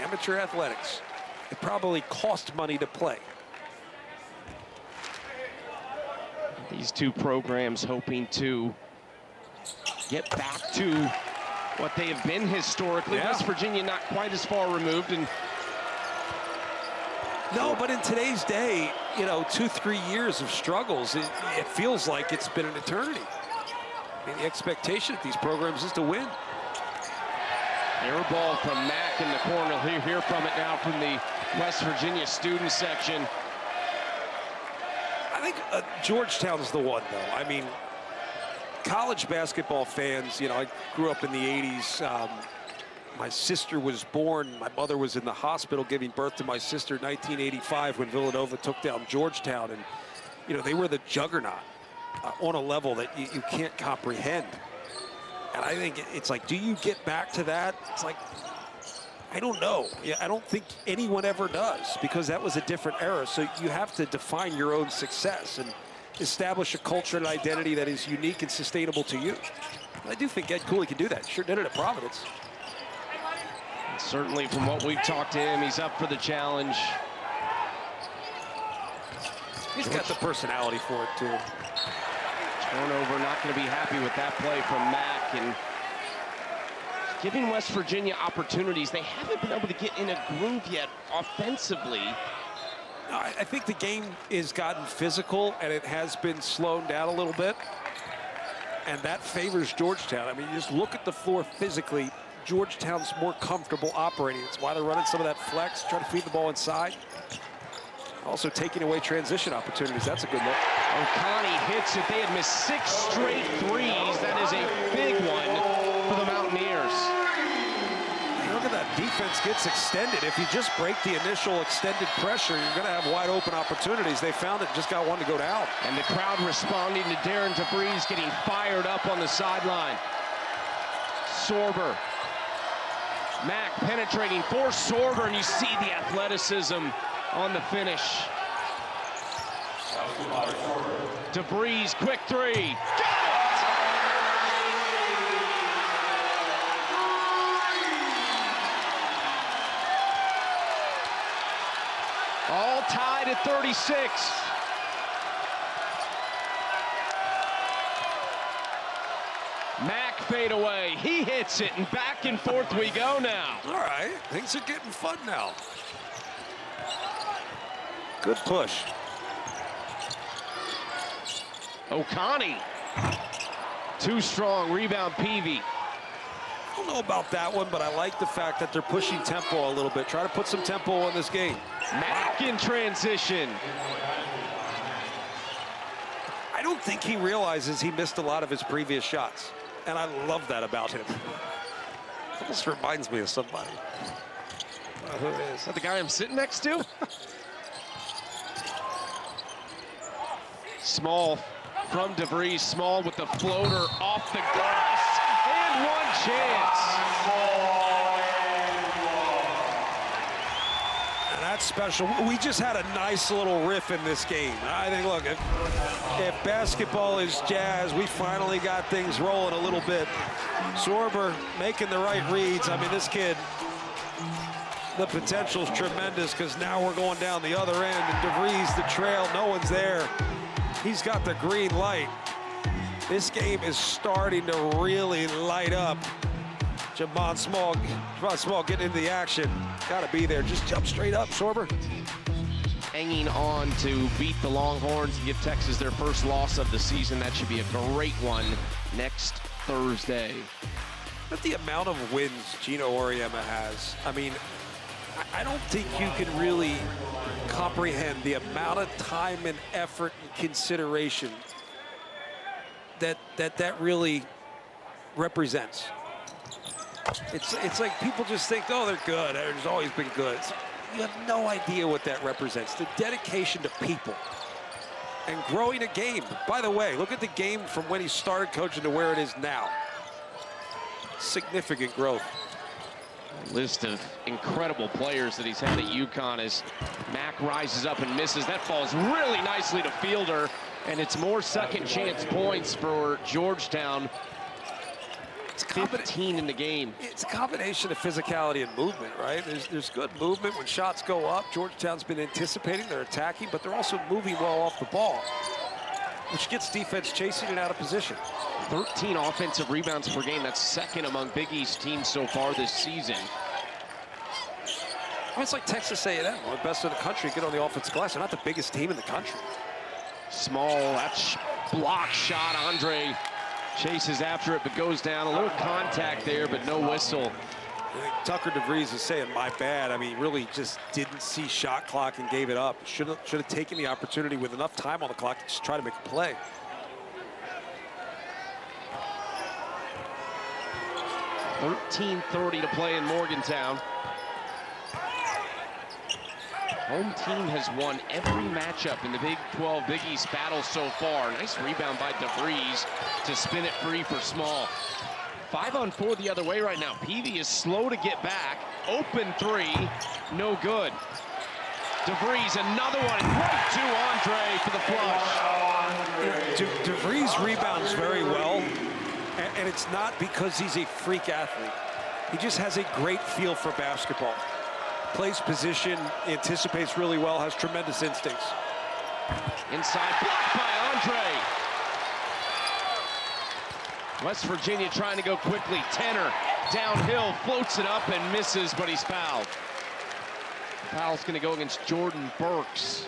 Amateur athletics. It probably cost money to play. These 2 programs hoping to get back to what they have been historically. Yeah. West Virginia not quite as far removed. And no, but in today's day, you know, 2-3 years of struggles, it feels like it's been an eternity. I mean, the expectation of these programs is to win. air ball from Mack in the corner. We'll hear from it now from the West Virginia student section. I think Georgetown's the one, though. I mean, college basketball fans, you know, I grew up in the 80s. My sister was born, my mother was in the hospital giving birth to my sister in 1985 when Villanova took down Georgetown. And, you know, they were the juggernaut on a level that you can't comprehend. And I think it's like, do you get back to that? It's like, I don't know. Yeah, I don't think anyone ever does, because that was a different era. So you have to define your own success and establish a culture and identity that is unique and sustainable to you. I do think Ed Cooley can do that. Sure did it at Providence. And certainly from what we've talked to him, he's up for the challenge. He's got the personality for it, too. Turnover, not going to be happy with that play from Mack, and giving West Virginia opportunities. They haven't been able to get in a groove yet offensively. I think the game has gotten physical, and it has been slowed down a little bit, and that favors Georgetown. I mean, you just look at the floor physically. Georgetown's more comfortable operating. It's why they're running some of that flex, trying to feed the ball inside. Also taking away transition opportunities. That's a good look. O'Connie hits it. They had missed 6 straight threes. That is a big one for the Mountaineers. Look at that. Defense gets extended. If you just break the initial extended pressure, you're going to have wide open opportunities. They found it, just got one to go down. And the crowd responding to Darren DeVries getting fired up on the sideline. Sorber. Mack penetrating for Sorber, and you see the athleticism on the finish. DeVries, quick three. All tied at 36. Mack fade away. He hits it, and back and forth we go now. All right, things are getting fun now. Good push. O'Connie. Too strong. Rebound, Peavy. I don't know about that one, but I like the fact that they're pushing tempo a little bit. Try to put some tempo in this game. Mack in transition. I don't think he realizes he missed a lot of his previous shots, and I love that about him. Almost reminds me of somebody. Who is that? The guy I'm sitting next to? Small from DeVries. Small with the floater off the glass. And one chance. And that's special. We just had a nice little riff in this game. I think, look, if basketball is jazz, we finally got things rolling a little bit. Sorber making the right reads. I mean, this kid, the potential is tremendous, because now we're going down the other end, and DeVries, the trail, no one's there. He's got the green light. This game is starting to really light up. Javon Small getting into the action. Got to be there. Just jump straight up, Sorber. Hanging on to beat the Longhorns and give Texas their first loss of the season. That should be a great one next Thursday. But the amount of wins Gino Auriemma has, I mean, I don't think you can really comprehend the amount of time and effort and consideration that really represents. It's like people just think, oh, they're good. There's always been good. You have no idea what that represents. The dedication to people and growing a game. By the way, look at the game from when he started coaching to where it is now. Significant growth. List of incredible players that he's had at UConn as Mack rises up and misses. That falls really nicely to Fielder, and it's more second chance points for Georgetown. It's 15 in the game. It's a combination of physicality and movement, right? There's good movement when shots go up. Georgetown's been anticipating, they're attacking, but they're also moving well off the ball, which gets defense chasing it out of position. 13 offensive rebounds per game. That's second among Big East teams so far this season. It's like Texas A&M, one of the best in the country, get on the offensive glass. They're not the biggest team in the country. Small, that's block shot. Andre chases after it, but goes down. A little contact there, but no whistle. I think Tucker DeVries is saying, my bad. I mean, really just didn't see shot clock and gave it up. Should have taken the opportunity with enough time on the clock to just try to make a play. $13:30 to play in Morgantown. Home team has won every matchup in the Big 12 Big East battle so far. Nice rebound by DeVries to spin it free for Small. 5-on-4 the other way right now. Peavy is slow to get back. Open three, no good. DeVries, another one, right to Andre for the flush. DeVries rebounds very well, and it's not because he's a freak athlete. He just has a great feel for basketball. Plays position, anticipates really well, has tremendous instincts. Inside, blocked by Andre. West Virginia trying to go quickly. Tenor downhill, floats it up and misses, but he's fouled. Foul's going to go against Jordan Burks.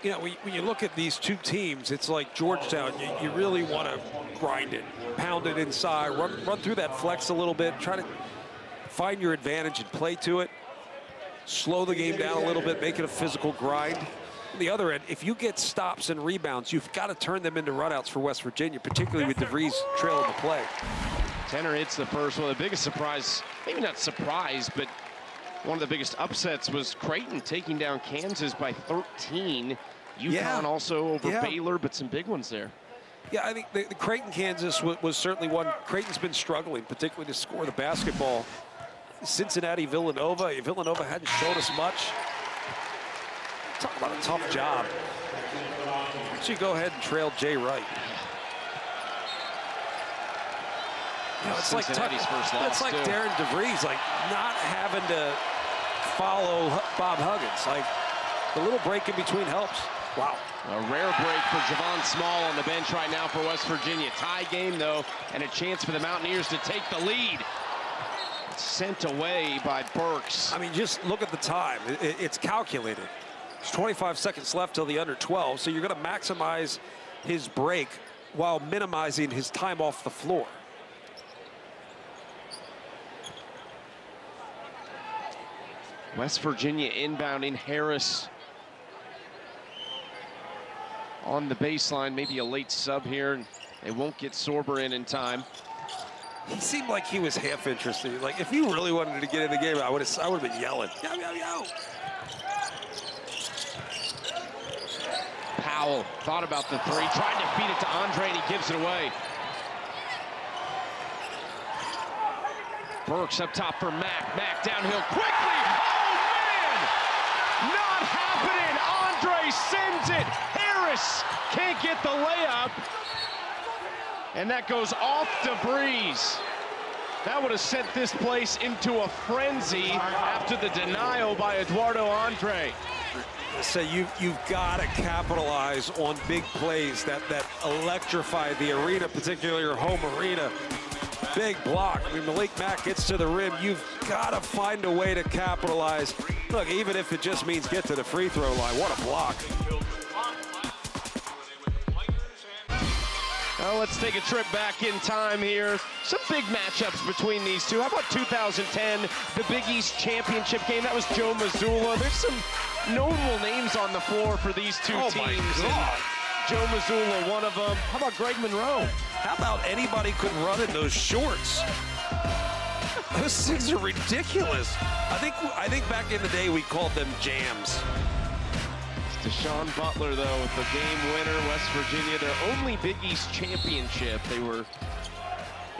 You know, when you look at these two teams, it's like Georgetown. You really want to grind it, pound it inside, run through that flex a little bit, try to find your advantage and play to it. Slow the game down a little bit, make it a physical grind. On the other end, if you get stops and rebounds, you've got to turn them into runouts for West Virginia, particularly with DeVries trailing the play. Tenor hits the first one. The biggest surprise, maybe not surprise, but one of the biggest upsets was Creighton taking down Kansas by 13. UConn also over Baylor, but some big ones there. Yeah, I think the Creighton-Kansas was certainly one. Creighton's been struggling, particularly to score the basketball. Cincinnati-Villanova. Villanova hadn't showed us much. Talk about a tough job. Actually, go ahead and trail Jay Wright. You know, it's like Darren DeVries, like not having to follow Bob Huggins. Like the little break in between helps. Wow. A rare break for Javon Small on the bench right now for West Virginia. Tie game, though, and a chance for the Mountaineers to take the lead. Sent away by Burks. I mean, just look at the time. It's calculated. There's 25 seconds left till the under 12, so you're going to maximize his break while minimizing his time off the floor. West Virginia inbounding. Harris on the baseline. Maybe a late sub here, and they won't get Sorber in time. He seemed like he was half interested. Like, if you really wanted to get in the game, I would have been yelling. Yo, yo, yo. Powell thought about the three, tried to feed it to Andre, and he gives it away. Burks up top for Mack. Mack downhill quickly. Oh, man! Not happening. Andre sends it. Harris can't get the layup. And that goes off DeVries. That would have sent this place into a frenzy after the denial by Eduardo Andre. So you've got to capitalize on big plays that electrify the arena, particularly your home arena. Big block. I mean, Malik Mack gets to the rim. You've got to find a way to capitalize. Look, even if it just means get to the free throw line, what a block. Well, let's take a trip back in time here. Some big matchups between these two. How about 2010, the Big East Championship game? That was Joe Mazzulla. There's some notable names on the floor for these two teams. My God. Joe Mazzulla, one of them. How about Greg Monroe? How about anybody could run in those shorts? Those things are ridiculous. I think back in the day we called them jams. Deshaun Butler, though, with the game winner, West Virginia, their only Big East championship. They were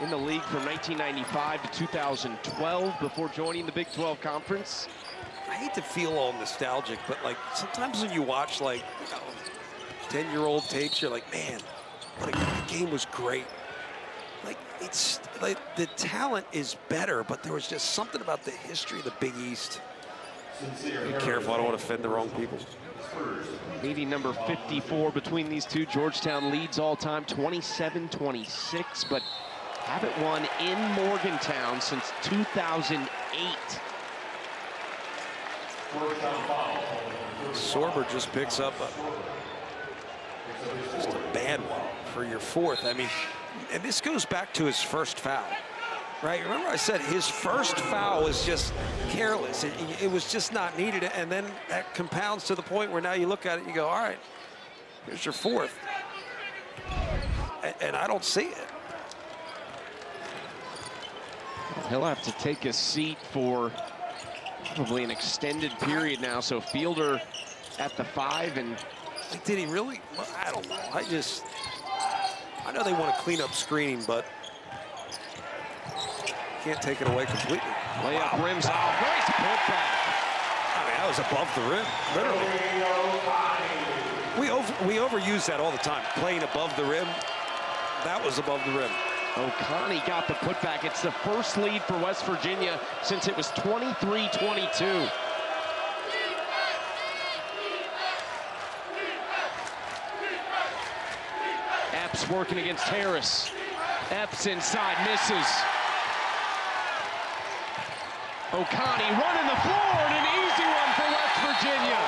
in the league from 1995 to 2012 before joining the Big 12 Conference. I hate to feel all nostalgic, but like sometimes when you watch like 10-year-old tapes, you're like, man, what the game was great. Like it's like the talent is better, but there was just something about the history of the Big East. Be careful, I don't want to offend the wrong people. Meeting number 54 between these two. Georgetown leads all time 27-26, but haven't won in Morgantown since 2008. Sorber just picks up just a bad one for your fourth. I mean, and this goes back to his first foul, right? Remember I said his first foul was just careless. It was just not needed. And then that compounds to the point where now you look at it and you go, all right, here's your fourth. And I don't see it. He'll have to take a seat for probably an extended period now. So Fielder at the 5, and did he really? Well, I don't know. I know they want to clean up screening, but can't take it away completely. Layup rims off. Nice putback. I mean, that was above the rim, literally. We overuse that all the time, playing above the rim. That was above the rim. O'Connie got the putback. It's the first lead for West Virginia since it was 23-22. Epps working against Harris. Epps inside, misses. O'Connie running the floor, and an easy one for West Virginia.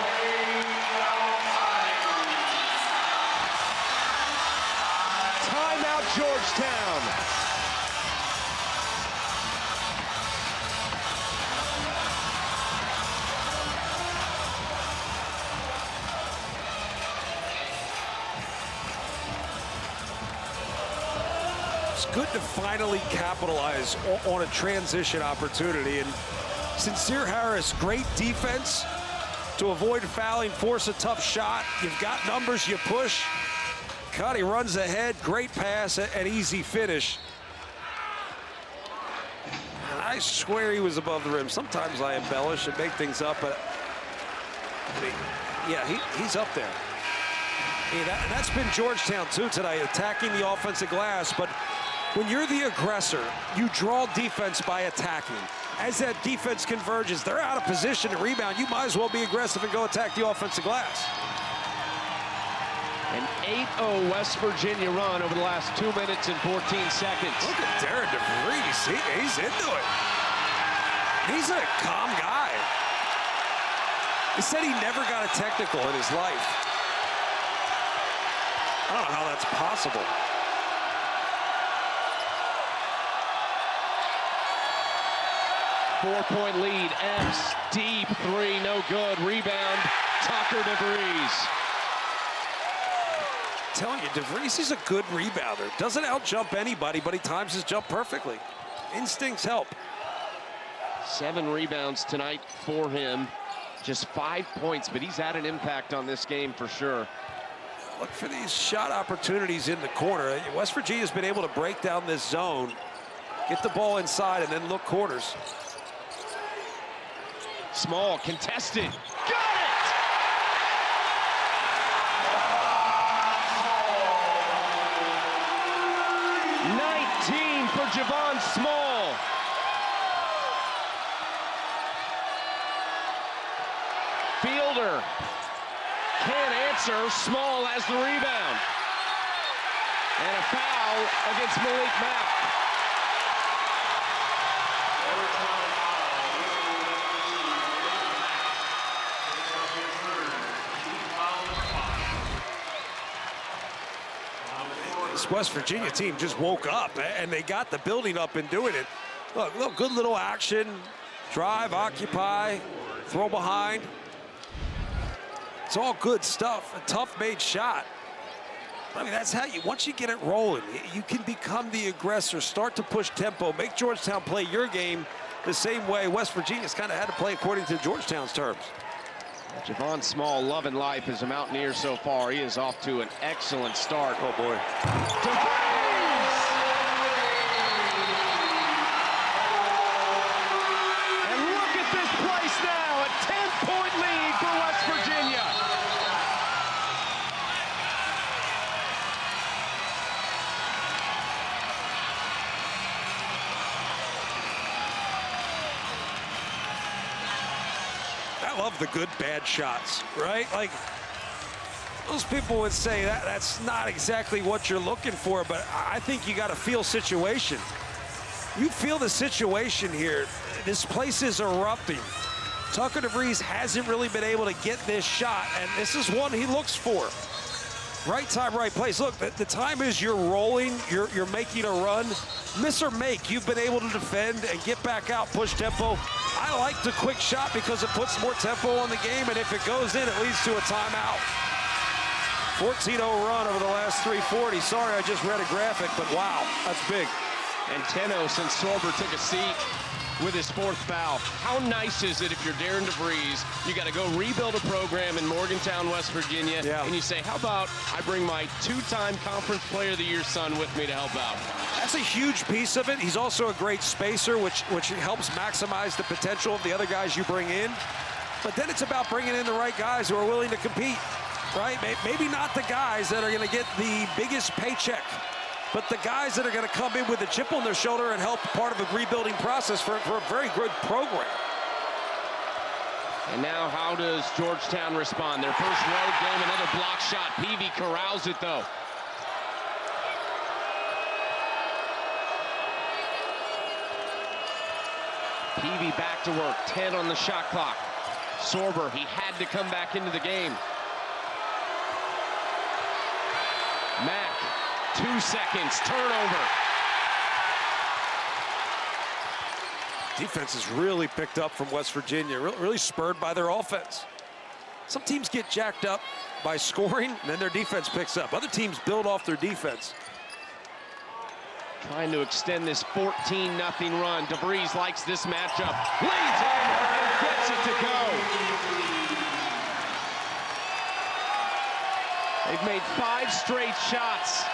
Timeout, Georgetown. It's good to finally capitalize on a transition opportunity. And Sincere Harris, great defense to avoid fouling, force a tough shot. You've got numbers, you push. Connie runs ahead, great pass, an easy finish. I swear he was above the rim. Sometimes I embellish and make things up, but I mean, yeah, he's up there. I mean, that's been Georgetown too tonight, attacking the offensive glass. But when you're the aggressor, you draw defense by attacking. As that defense converges, they're out of position to rebound. You might as well be aggressive and go attack the offensive glass. An 8-0 West Virginia run over the last 2 minutes and 14 seconds. Look at Darren DeVries. He's into it. He's a calm guy. He said he never got a technical in his life. I don't know how that's possible. Four-point lead. Epps deep three, no good. Rebound, Tucker DeVries. Telling you, DeVries is a good rebounder. Doesn't out-jump anybody, but he times his jump perfectly. Instincts help. 7 rebounds tonight for him. Just 5 points, but he's had an impact on this game for sure. Look for these shot opportunities in the corner. West Virginia's been able to break down this zone, get the ball inside, and then look corners. Small, contested. Got it! For Javon Small. Fielder can't answer. Small has the rebound. And a foul against Malik Mack. This West Virginia team just woke up, and they got the building up and doing it. Look, good little action. Drive, occupy, throw behind. It's all good stuff. A tough-made shot. I mean, that's how you, once you get it rolling, you can become the aggressor, start to push tempo, make Georgetown play your game the same way West Virginia's kind of had to play according to Georgetown's terms. Javon Small loving life as a Mountaineer so far. He is off to an excellent start. Oh, boy. And look at this place now. A 10-point lead for West Virginia. I love the good, bad shots, right? Like, most people would say that's not exactly what you're looking for, but I think you got to feel situation. You feel the situation here. This place is erupting. Tucker DeVries hasn't really been able to get this shot, and this is one he looks for. Right time, right place. Look, the time is you're rolling, you're making a run. Miss or make, you've been able to defend and get back out, push tempo. I like the quick shot because it puts more tempo on the game, and if it goes in, it leads to a timeout. 14-0 run over the last 340. Sorry, I just read a graphic, but wow, that's big. And 10-0 since Sorber took a seat with his 4th foul. How nice is it if you're Darren DeVries, you got to go rebuild a program in Morgantown, West Virginia, and you say, how about I bring my 2-time Conference Player of the Year son with me to help out? That's a huge piece of it. He's also a great spacer, which helps maximize the potential of the other guys you bring in. But then it's about bringing in the right guys who are willing to compete, right? Maybe not the guys that are going to get the biggest paycheck, but the guys that are going to come in with a chip on their shoulder and help part of a rebuilding process for a very good program. And now how does Georgetown respond? Their first road game, another block shot. Peavy corrals it, though. Peavy back to work, 10 on the shot clock. Sorber, he had to come back into the game. Mack, 2 seconds, turnover. Defense has really picked up from West Virginia, really spurred by their offense. Some teams get jacked up by scoring, and then their defense picks up. Other teams build off their defense. Trying to extend this 14-0 run. DeVries likes this matchup. Leads in and gets it to go. They've made 5 straight shots.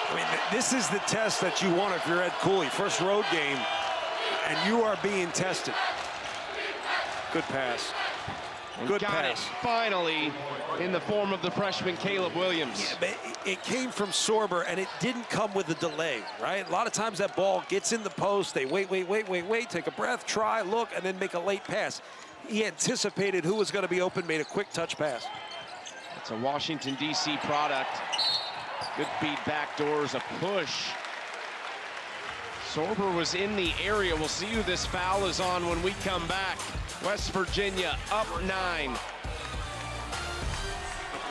I mean, this is the test that you want if you're Ed Cooley. First road game, and you are being tested. Good pass. And Good got pass. It finally in the form of the freshman Caleb Williams. Yeah, but it came from Sorber, and it didn't come with a delay, right? A lot of times that ball gets in the post. They wait, take a breath, try, look, and then make a late pass. He anticipated who was going to be open, made a quick touch pass. It's a Washington, D.C. product. Good feed back doors, a push. Sorber was in the area. We'll see who this foul is on when we come back. West Virginia up 9.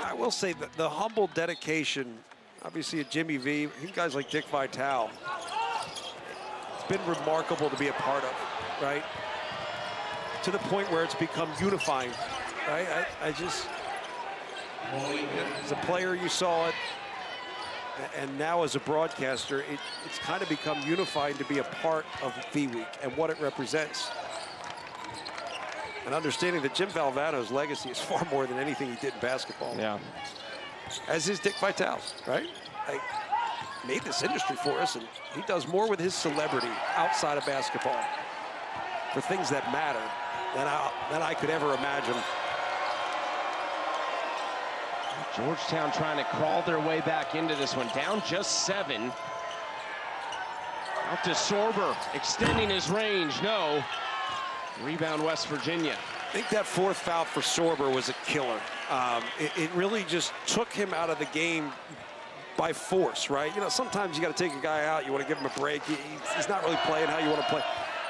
I will say that the humble dedication, obviously at Jimmy V, guys like Dick Vitale, it's been remarkable to be a part of, right? To the point where it's become unifying, right? As a player, you saw it, and now as a broadcaster, it's kind of become unifying to be a part of V Week and what it represents. And understanding that Jim Valvano's legacy is far more than anything he did in basketball. Yeah. As is Dick Vitale's, right? Like, made this industry for us, and he does more with his celebrity outside of basketball for things that matter than I could ever imagine. Georgetown trying to crawl their way back into this one. Down just 7. Out to Sorber, extending his range. No. Rebound West Virginia. I think that 4th foul for Sorber was a killer. It really just took him out of the game by force, right? You know, sometimes you got to take a guy out. You want to give him a break. He's not really playing how you want to play.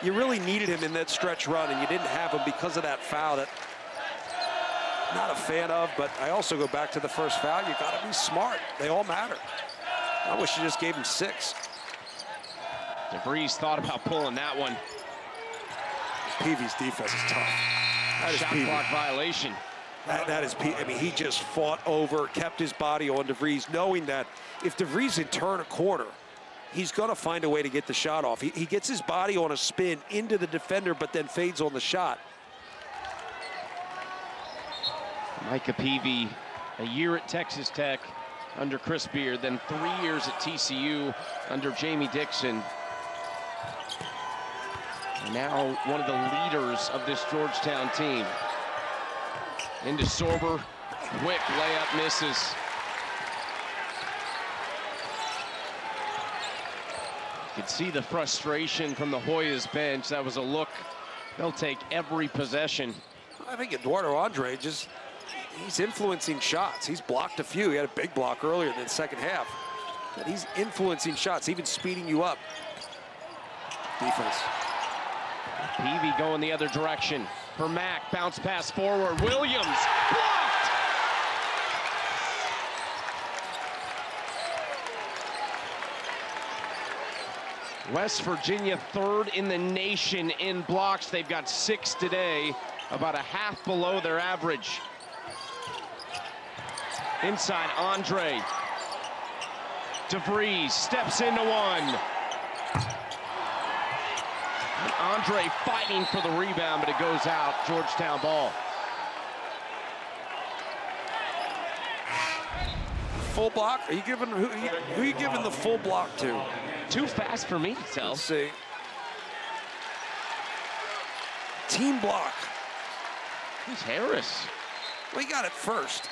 You really needed him in that stretch run, and you didn't have him because of that foul that not a fan of, but I also go back to the first foul. You got to be smart. They all matter. I wish you just gave him 6. DeVries thought about pulling that one. Peavy's defense is tough. That is Shot clock violation. That is Peavy. I mean, he just fought over, kept his body on DeVries, knowing that if DeVries can turn a corner, he's going to find a way to get the shot off. He gets his body on a spin into the defender, but then fades on the shot. Micah Peavy, a year at Texas Tech under Chris Beard, then 3 years at TCU under Jamie Dixon. And now one of the leaders of this Georgetown team. Into Sorber, quick layup misses. could see the frustration from the Hoyas bench. That was a look. They'll take every possession. I think Eduardo Andre he's influencing shots. He's blocked a few. He had a big block earlier in the second half. But he's influencing shots, even speeding you up. Defense. Peavy going the other direction for Mack. Bounce pass forward. Williams blocked. West Virginia third in the nation in blocks. They've got 6 today, about a half below their average. Inside, Andre. DeVries steps into one. And Andre fighting for the rebound, but it goes out. Georgetown ball. Full block? Are you giving who are you giving the full block to? Too fast for me to tell. Let's see. Team block. Who's Harris? Well, he got it first.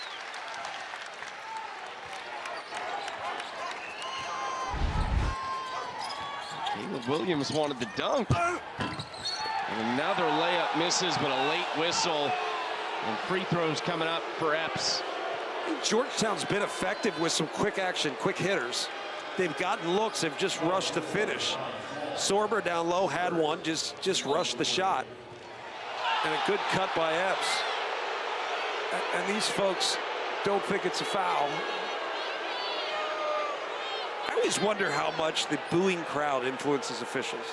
Caleb Williams wanted the dunk. And another layup misses, but a late whistle. And free throws coming up for Epps. Georgetown's been effective with some quick action, quick hitters. They've gotten looks, they've just rushed the finish. Sorber down low had one, just rushed the shot. And a good cut by Epps. And these folks don't think it's a foul. I always wonder how much the booing crowd influences officials.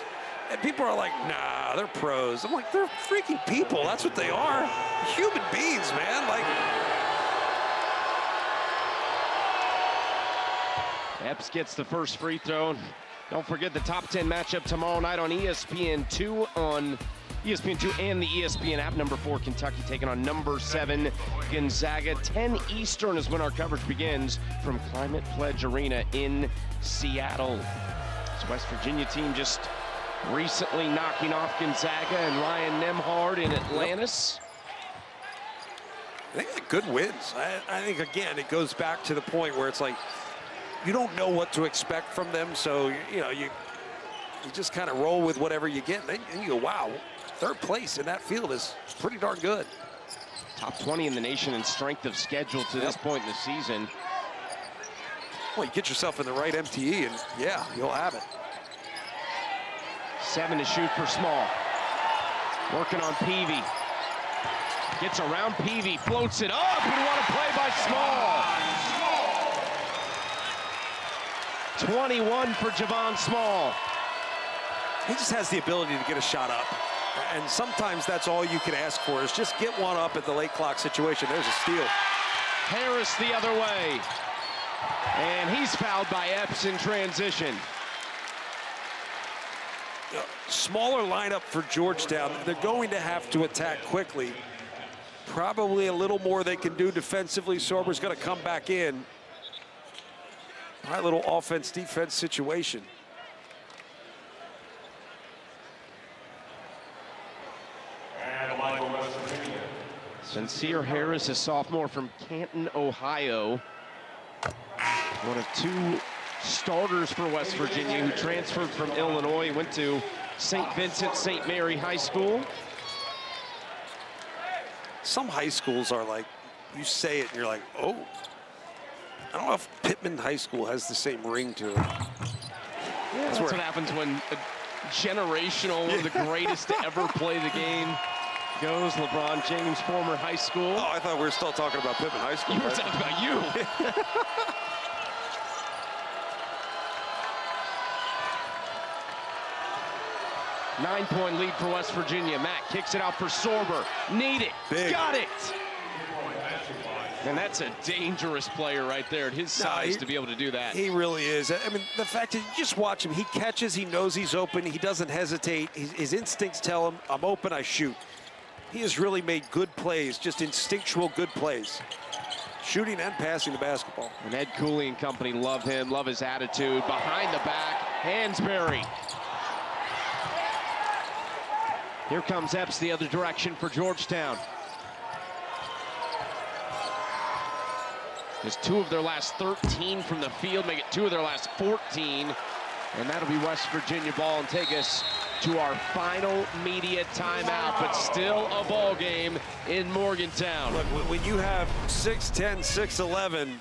And people are like, nah, they're pros. I'm like, they're freaking people. That's what they are. Human beings, man. Like. Epps gets the first free throw. Don't forget the top 10 matchup tomorrow night on ESPN2 and the ESPN app. Number 4 Kentucky taking on number 7 Gonzaga. 10 Eastern is when our coverage begins from Climate Pledge Arena in Seattle. This West Virginia team just recently knocking off Gonzaga and Ryan Nembhard in Atlantis. I think they're good wins. I think, again, it goes back to the point where it's like, you don't know what to expect from them, so you just kind of roll with whatever you get. And you go, wow, third place in that field is pretty darn good. Top 20 in the nation in strength of schedule to this point in the season. Well, you get yourself in the right MTE, and yeah, you'll have it. 7 to shoot for Small. Working on Peavy. Gets around Peavy, floats it up, and what a play by Small. 21 for Javon Small. He just has the ability to get a shot up. And sometimes that's all you can ask for is just get one up at the late clock situation. There's a steal. Harris the other way. And he's fouled by Epps in transition. Smaller lineup for Georgetown. They're going to have to attack quickly. Probably a little more they can do defensively. Sorber's going to come back in. All right, little offense-defense situation. Sincere Harris, a sophomore from Canton, Ohio. One of 2 starters for West Virginia who transferred from Illinois, went to St. Vincent St. Mary High School. Some high schools are like, you say it and you're like, oh. I don't know if Pittman High School has the same ring to it. Yeah, that's what happens when a generational, one of the greatest to ever play the game goes. LeBron James, former high school. Oh, I thought we were still talking about Pittman High School. You were talking about you. 9-point lead for West Virginia. Mack kicks it out for Sorber. Need it. Big. Got it. And that's a dangerous player right there at his size to be able to do that. He really is. I mean, the fact that you just watch him, he catches, he knows he's open, he doesn't hesitate. His instincts tell him, I'm open, I shoot. He has really made good plays, just instinctual good plays. Shooting and passing the basketball. And Ed Cooley and company love him, love his attitude. Behind the back, Hansberry. Here comes Epps the other direction for Georgetown. Just 2 of their last 13 from the field, make it 2 of their last 14. And that'll be West Virginia ball and take us to our final media timeout, but still a ball game in Morgantown. Look, when you have 6'10", 6'11",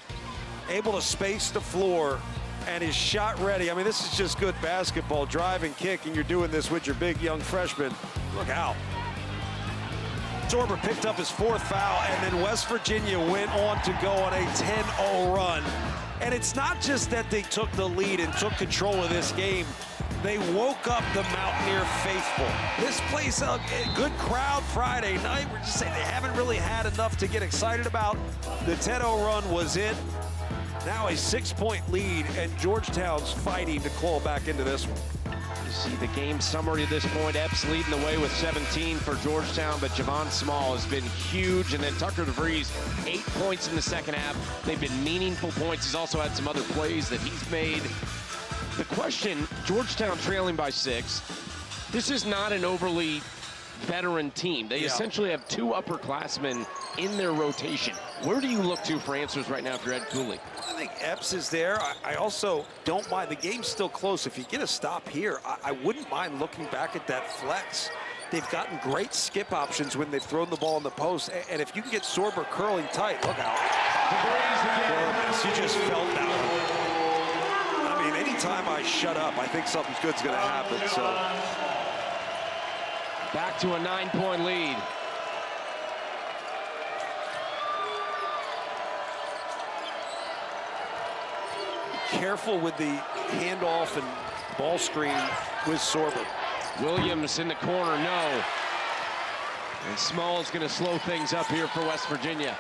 able to space the floor, and his shot ready. I mean, this is just good basketball, drive and kick, and you're doing this with your big young freshman. Look out. Sorber picked up his 4th foul, and then West Virginia went on to go on a 10-0 run. And it's not just that they took the lead and took control of this game. They woke up the Mountaineer faithful. This place, a good crowd Friday night. We're just saying they haven't really had enough to get excited about. The 10-0 run was it. Now a 6-point lead, and Georgetown's fighting to claw back into this one. You see the game summary at this point. Epps leading the way with 17 for Georgetown, but Javon Small has been huge. And then Tucker DeVries, 8 points in the second half. They've been meaningful points. He's also had some other plays that he's made. The question, Georgetown trailing by 6. This is not an overly veteran team. They essentially have 2 upperclassmen in their rotation. Where do you look to for answers right now if you're Ed Cooley? I think Epps is there. I also don't mind. The game's still close. If you get a stop here, I wouldn't mind looking back at that flex. They've gotten great skip options when they've thrown the ball in the post. And if you can get Sorber curling tight, look out. You just felt that one. I mean, anytime I shut up, I think something good's going to happen. So back to a 9-point lead. Careful with the handoff and ball screen with Sorber. Williams in the corner, no. And Small is going to slow things up here for West Virginia.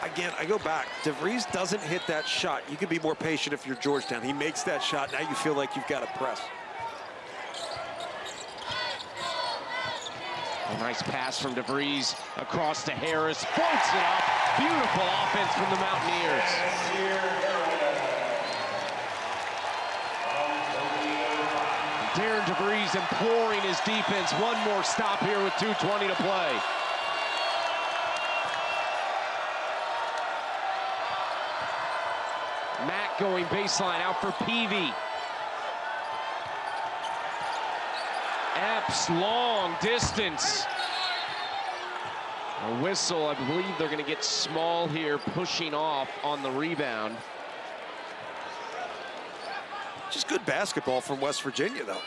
Again, I go back. DeVries doesn't hit that shot. You can be more patient if you're Georgetown. He makes that shot. Now you feel like you've got to press. A nice pass from DeVries across to Harris. Floats it up. Beautiful offense from the Mountaineers. Darren DeVries imploring his defense. One more stop here with 2:20 to play. Mack going baseline out for Peavy. Epps, long distance. A whistle, I believe they're going to get Small here pushing off on the rebound. Just good basketball from West Virginia, though.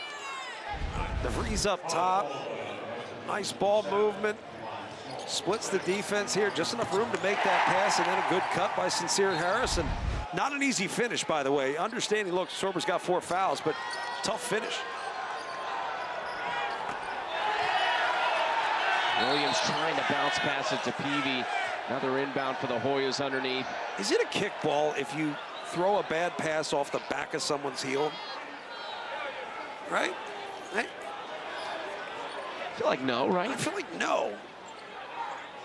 DeVries up top. Nice ball movement. Splits the defense here. Just enough room to make that pass, and then a good cut by Sincere Harrison. Not an easy finish, by the way. Understanding, look, Sorber's got 4 fouls, but tough finish. Williams trying to bounce pass it to Peavy. Another inbound for the Hoyas underneath. Is it a kickball if you throw a bad pass off the back of someone's heel? Right? I feel like no, right? I feel like no.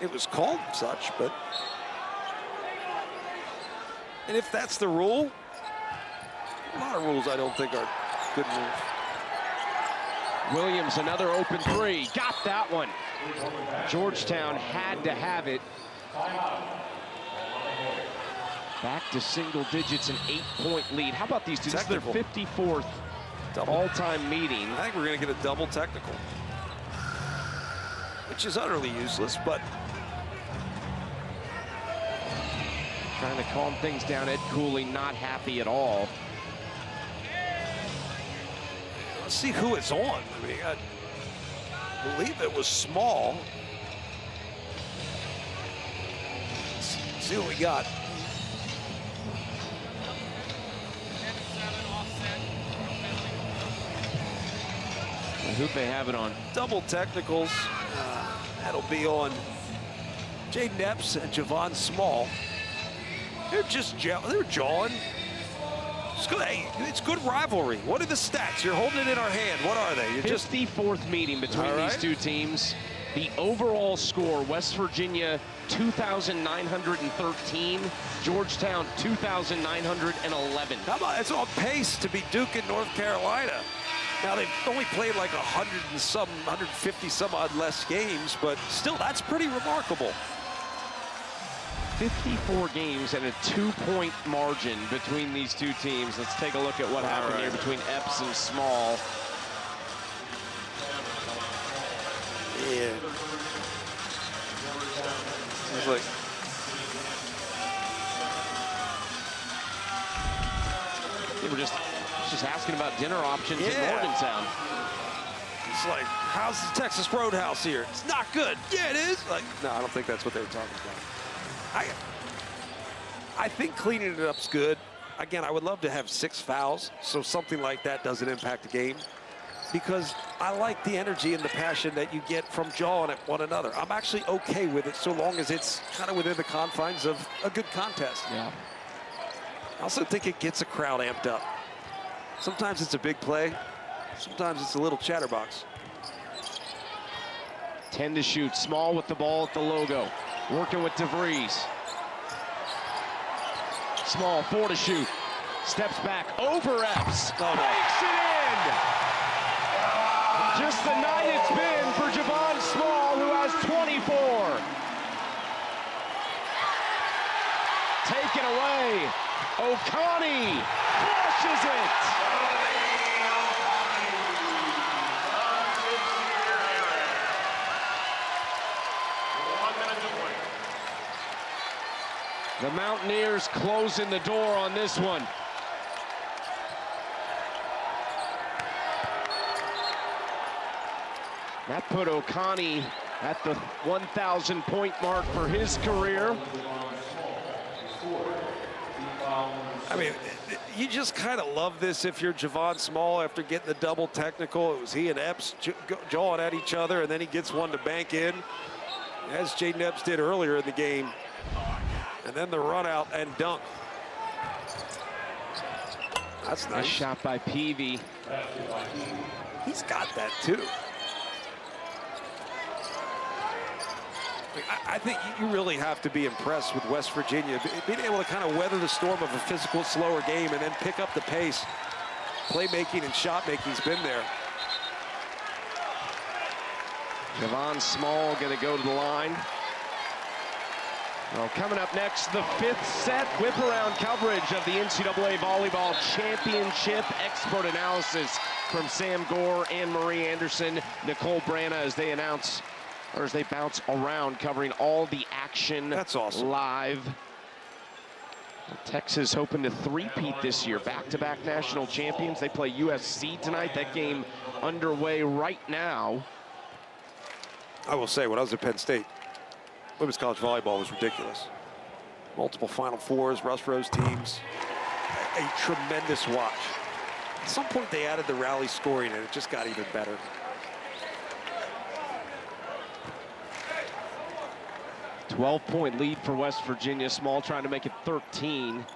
It was called such, but... And if that's the rule, a lot of rules I don't think are good rules. Williams, another open 3. Got that one. Georgetown had to have it. Back to single digits, an 8-point lead. How about these two? This is their 54th all-time meeting. I think we're going to get a double technical, which is utterly useless, but... Trying to calm things down. Ed Cooley not happy at all. Let's see who it's on. I mean, I believe it was Small. Let's see what we got. Who'd they have it on? Double technicals. That'll be on Jaden Epps and Javon Small. They're just they're jawing. It's good. Hey, it's good rivalry. What are the stats? You're holding it in our hand. What are they? You're 54th meeting between these two teams. The overall score, West Virginia 2,913, Georgetown 2,911. How about, it's on pace to beat Duke in North Carolina. Now they've only played like 150 some odd less games, but still that's pretty remarkable. 54 games and a 2-point margin between these two teams. Let's take a look at what happened here between Epps and Small. Yeah. It's like, they were just asking about dinner options in Morgantown. it's like, how's the Texas Roadhouse here? It's not good. Yeah, it is. Like, no, I don't think that's what they were talking about. I think cleaning it up's good. Again, I would love to have 6 fouls, so something like that doesn't impact the game. Because I like the energy and the passion that you get from jawing at one another. I'm actually okay with it so long as it's kind of within the confines of a good contest. Yeah. I also think it gets a crowd amped up. Sometimes it's a big play. Sometimes it's a little chatterbox. 10 to shoot. Small with the ball at the logo. Working with DeVries. Small, 4 to shoot. Steps back over Epps. Makes it in! Just the night it's been for Javon Small, who has 24. Taken away. O'Connor crushes it. The Mountaineers closing the door on this one. That put O'Connor at the 1,000-point mark for his career. I mean, you just kind of love this if you're Javon Small after getting the double technical. It was he and Epps jawing at each other, and then he gets one to bank in, as Jaden Epps did earlier in the game. And then the run out and dunk. That's nice. Nice shot by Peavy. He's got that too. I think you really have to be impressed with West Virginia. Being able to kind of weather the storm of a physical, slower game and then pick up the pace. Playmaking and shot making's been there. Javon Small going to go to the line. Well, coming up next, the 5th set whip-around coverage of the NCAA Volleyball Championship. Expert analysis from Sam Gore and Marie Anderson, Nicole Brana, as they announce, or as they bounce around, covering all the action. That's awesome. Live. Texas hoping to three-peat this year, back-to-back national champions. They play USC tonight. That game underway right now. I will say, when I was at Penn State, women's college volleyball was ridiculous. Multiple Final Fours, Russ Rose teams, a tremendous watch. At some point they added the rally scoring and it just got even better. A 12-point lead for West Virginia. Small trying to make it 13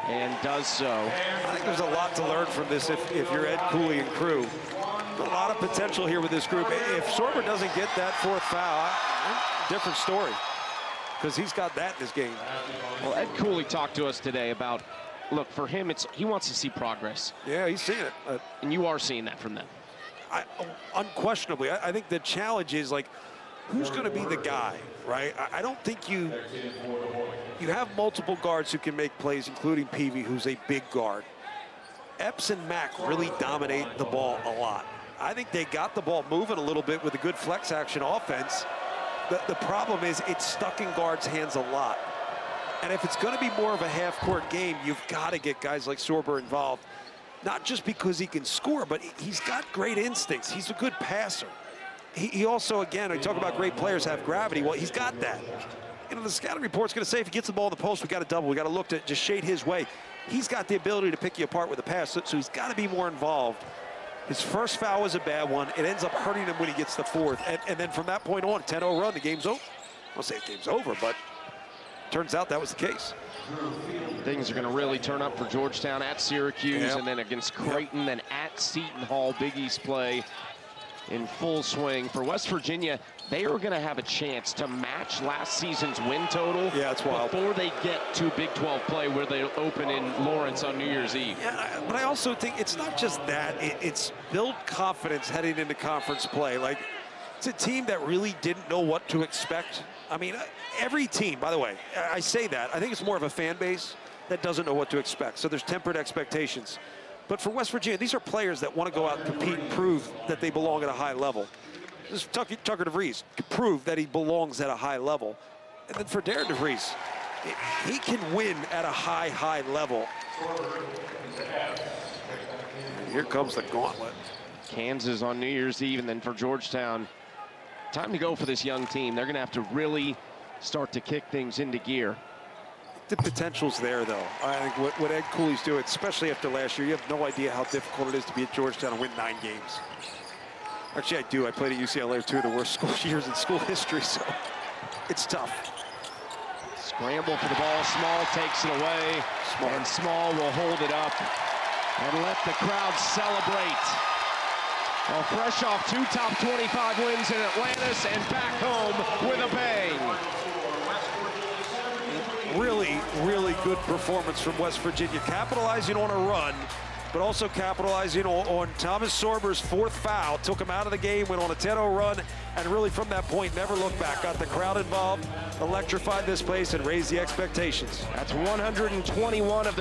and does so. I think there's a lot to learn from this if you're Ed Cooley and crew. A lot of potential here with this group. If Sorber doesn't get that 4th foul, different story, because he's got that in his game. Well, Ed Cooley talked to us today about, look, for him, he wants to see progress. Yeah, he's seeing it. And you are seeing that from them. Unquestionably. I think the challenge is, like, who's going to be the guy, right? I don't think you have multiple guards who can make plays, including Peavy, who's a big guard. Epps and Mack really dominate the ball a lot. I think they got the ball moving a little bit with a good flex action offense. The problem is it's stuck in guards' hands a lot. And if it's going to be more of a half-court game, you've got to get guys like Sorber involved. Not just because he can score, but he's got great instincts. He's a good passer. He also, again, we talk about great players have gravity. Well, he's got that. You know, the scouting report's going to say if he gets the ball in the post, we got to double. We got to look to just shade his way. He's got the ability to pick you apart with a pass, so he's got to be more involved. His first foul was a bad one. It ends up hurting him when he gets the 4th. And then from that point on, 10-0 run, the game's over. I won't say the game's over, but turns out that was the case. Things are going to really turn up for Georgetown at Syracuse, and then against Creighton, then at Seton Hall. Big East play in full swing. For West Virginia, they are going to have a chance to match last season's win total before they get to Big 12 play, where they open in Lawrence on New Year's Eve. Yeah, but I also think it's not just that. It's build confidence heading into conference play. Like, it's a team that really didn't know what to expect I mean, every team, by the way, I say that, I think it's more of a fan base that doesn't know what to expect. So there's tempered expectations. But for West Virginia, these are players that want to go out and compete and prove that they belong at a high level. This is Tucker DeVries can prove that he belongs at a high level. And then for Darren DeVries, he can win at a high, high level. And here comes the gauntlet. Kansas on New Year's Eve, and then for Georgetown, time to go for this young team. They're going to have to really start to kick things into gear. The potential's there, though. I think what Ed Cooley's doing, especially after last year, you have no idea how difficult it is to be at Georgetown and win 9 games. Actually, I do. I played at UCLA, 2 of the worst school years in school history, so it's tough. Scramble for the ball. Small takes it away. Smart. And Small will hold it up and let the crowd celebrate. Well, fresh off 2 top 25 wins in Atlantis and back home with a bang. Really, really good performance from West Virginia, capitalizing on a run, but also capitalizing on Thomas Sorber's 4th foul. Took him out of the game, went on a 10-0 run, and really from that point never looked back. Got the crowd involved, electrified this place, and raised the expectations. That's 121 of the